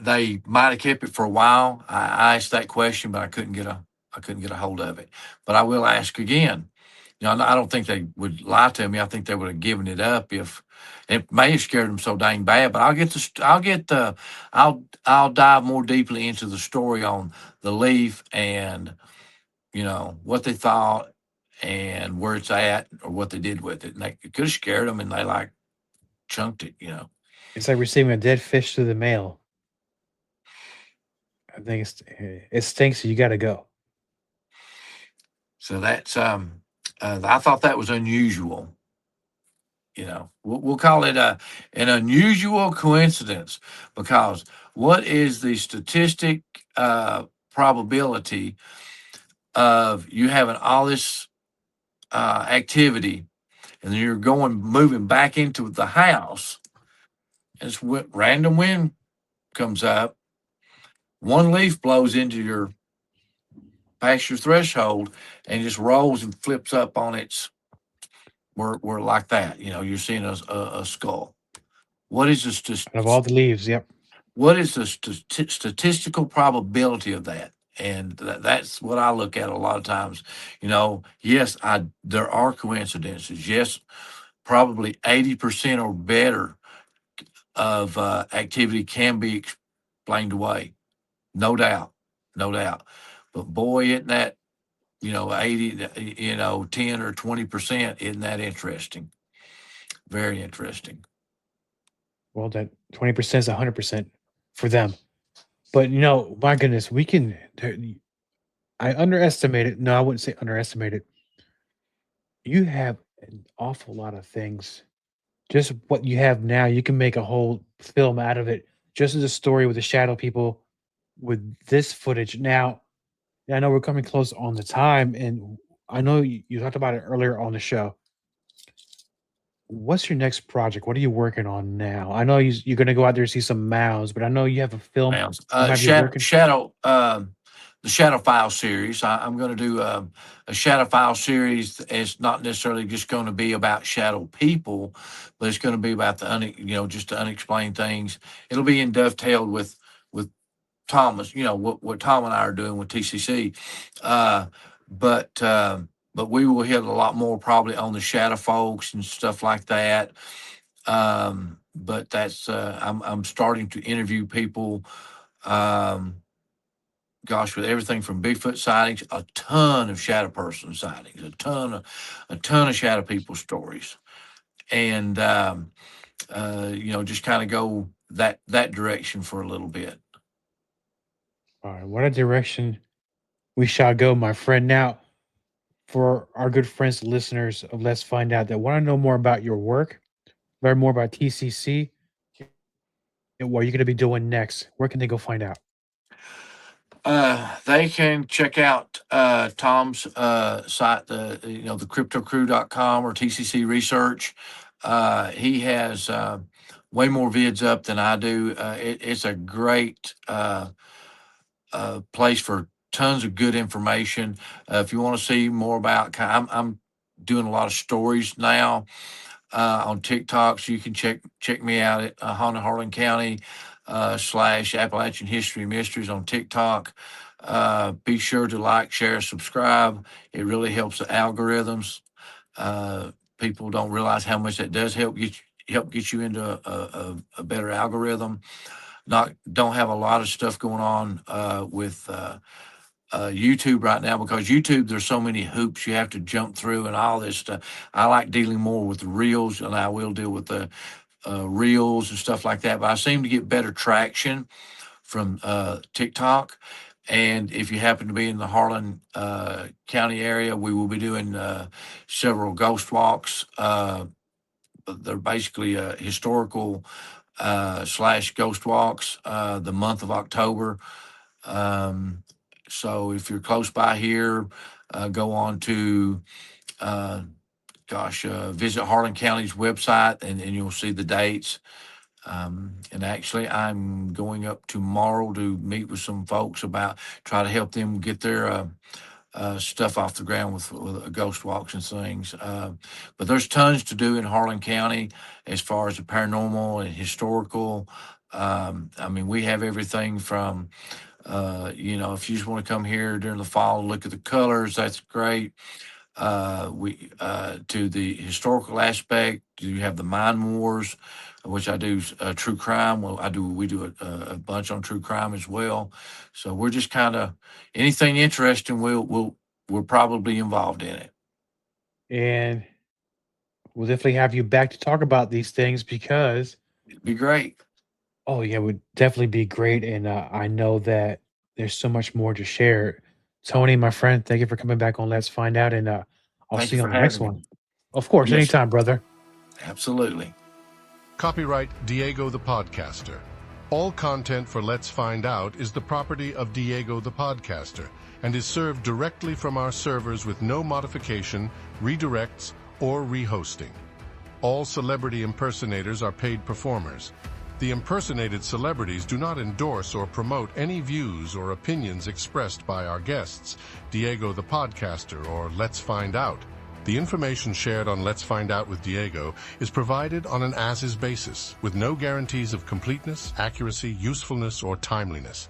they might have kept it for a while. I asked that question, but I couldn't get a hold of it. But I will ask again. I don't think they would lie to me. I think they would have given it up if it may have scared them so dang bad. But I'll dive more deeply into the story on the leaf and what they thought and where it's at or what they did with it. And it could have scared them, and they like chunked it. It's like receiving a dead fish through the mail. I think it stinks. So you got to go. So that's I thought that was unusual. We'll call it an unusual coincidence, because what is the statistic probability of you having all this activity, and then you're moving back into the house, and random wind comes up, one leaf blows into your past your threshold and just rolls and flips up on its, we're like that. You're seeing a skull. What is Out of all the leaves, yep. what is the statistical probability of that? And that's what I look at a lot of times. Yes, there are coincidences. Yes, probably 80% or better of activity can be explained away. No doubt. No doubt. But boy, isn't that, 80, 10 or 20%, isn't that interesting? Very interesting. Well, that 20% is 100% for them. But my goodness, we can. I underestimate it. No, I wouldn't say underestimate it. You have an awful lot of things. Just what you have now, you can make a whole film out of it. Just as a story with the shadow people, with this footage. Now, I know we're coming close on the time, and I know you talked about it earlier on the show. What's your next project? What are you working on now? I know you're going to go out there and see some mounds, but I know you have a film Mounds. you might be working. The Shadow File series. I'm going to do a Shadow File series. It's not necessarily just going to be about shadow people, but it's going to be about just the unexplained things. It'll be dovetailed with Thomas. What Tom and I are doing with TCC, but we will hit a lot more probably on the shadow folks and stuff like that. But that's I'm starting to interview people. Gosh, with everything from Bigfoot sightings, a ton of shadow person sightings, a ton of shadow people stories, and just kind of go that direction for a little bit. All right, what a direction we shall go, my friend. Now, for our good friends, listeners of Let's Find Out, that want to know more about your work, learn more about TCC, and what you're going to be doing next, where can they go find out? They can check out Tom's site, the cryptocrew.com or TCC Research. He has way more vids up than I do. It's a great place for tons of good information. If you want to see more about, I'm doing a lot of stories now on TikTok, so you can check me out at Haunted Harlan County / Appalachian History Mysteries on TikTok. Be sure to like, share, subscribe. It really helps the algorithms. People don't realize how much that does help get you into a better algorithm. Don't have a lot of stuff going on with YouTube right now, because YouTube, there's so many hoops you have to jump through and all this stuff. I like dealing more with the reels, and I will deal with the reels and stuff like that. But I seem to get better traction from TikTok. And if you happen to be in the Harlan County area, we will be doing several ghost walks. They're basically historical / ghost walks the month of October. So if you're close by here, go on to visit Harlan County's website, and you'll see the dates. And actually, I'm going up tomorrow to meet with some folks try to help them get their stuff off the ground with ghost walks and things. But there's tons to do in Harlan County as far as the paranormal and historical. We have everything from, if you just want to come here during the fall and look at the colors, that's great. We to the historical aspect, you have the mine wars, which I do true crime. Well, we do a bunch on true crime as well. So we're just kind of anything interesting. We're probably involved in it. And we'll definitely have you back to talk about these things, because it'd be great. Oh yeah, it would definitely be great. And I know that there's so much more to share. Tony, my friend, thank you for coming back on Let's Find Out, and I'll Thank see you you for on the next having one. me. Of course, Yes, sir. anytime, brother. Absolutely. Copyright Diego the Podcaster. All content for Let's Find Out is the property of Diego the Podcaster and is served directly from our servers with no modification, redirects, or rehosting. All celebrity impersonators are paid performers. The impersonated celebrities do not endorse or promote any views or opinions expressed by our guests, Diego the Podcaster, or Let's Find Out. The information shared on Let's Find Out with Diego is provided on an as-is basis, with no guarantees of completeness, accuracy, usefulness, or timeliness.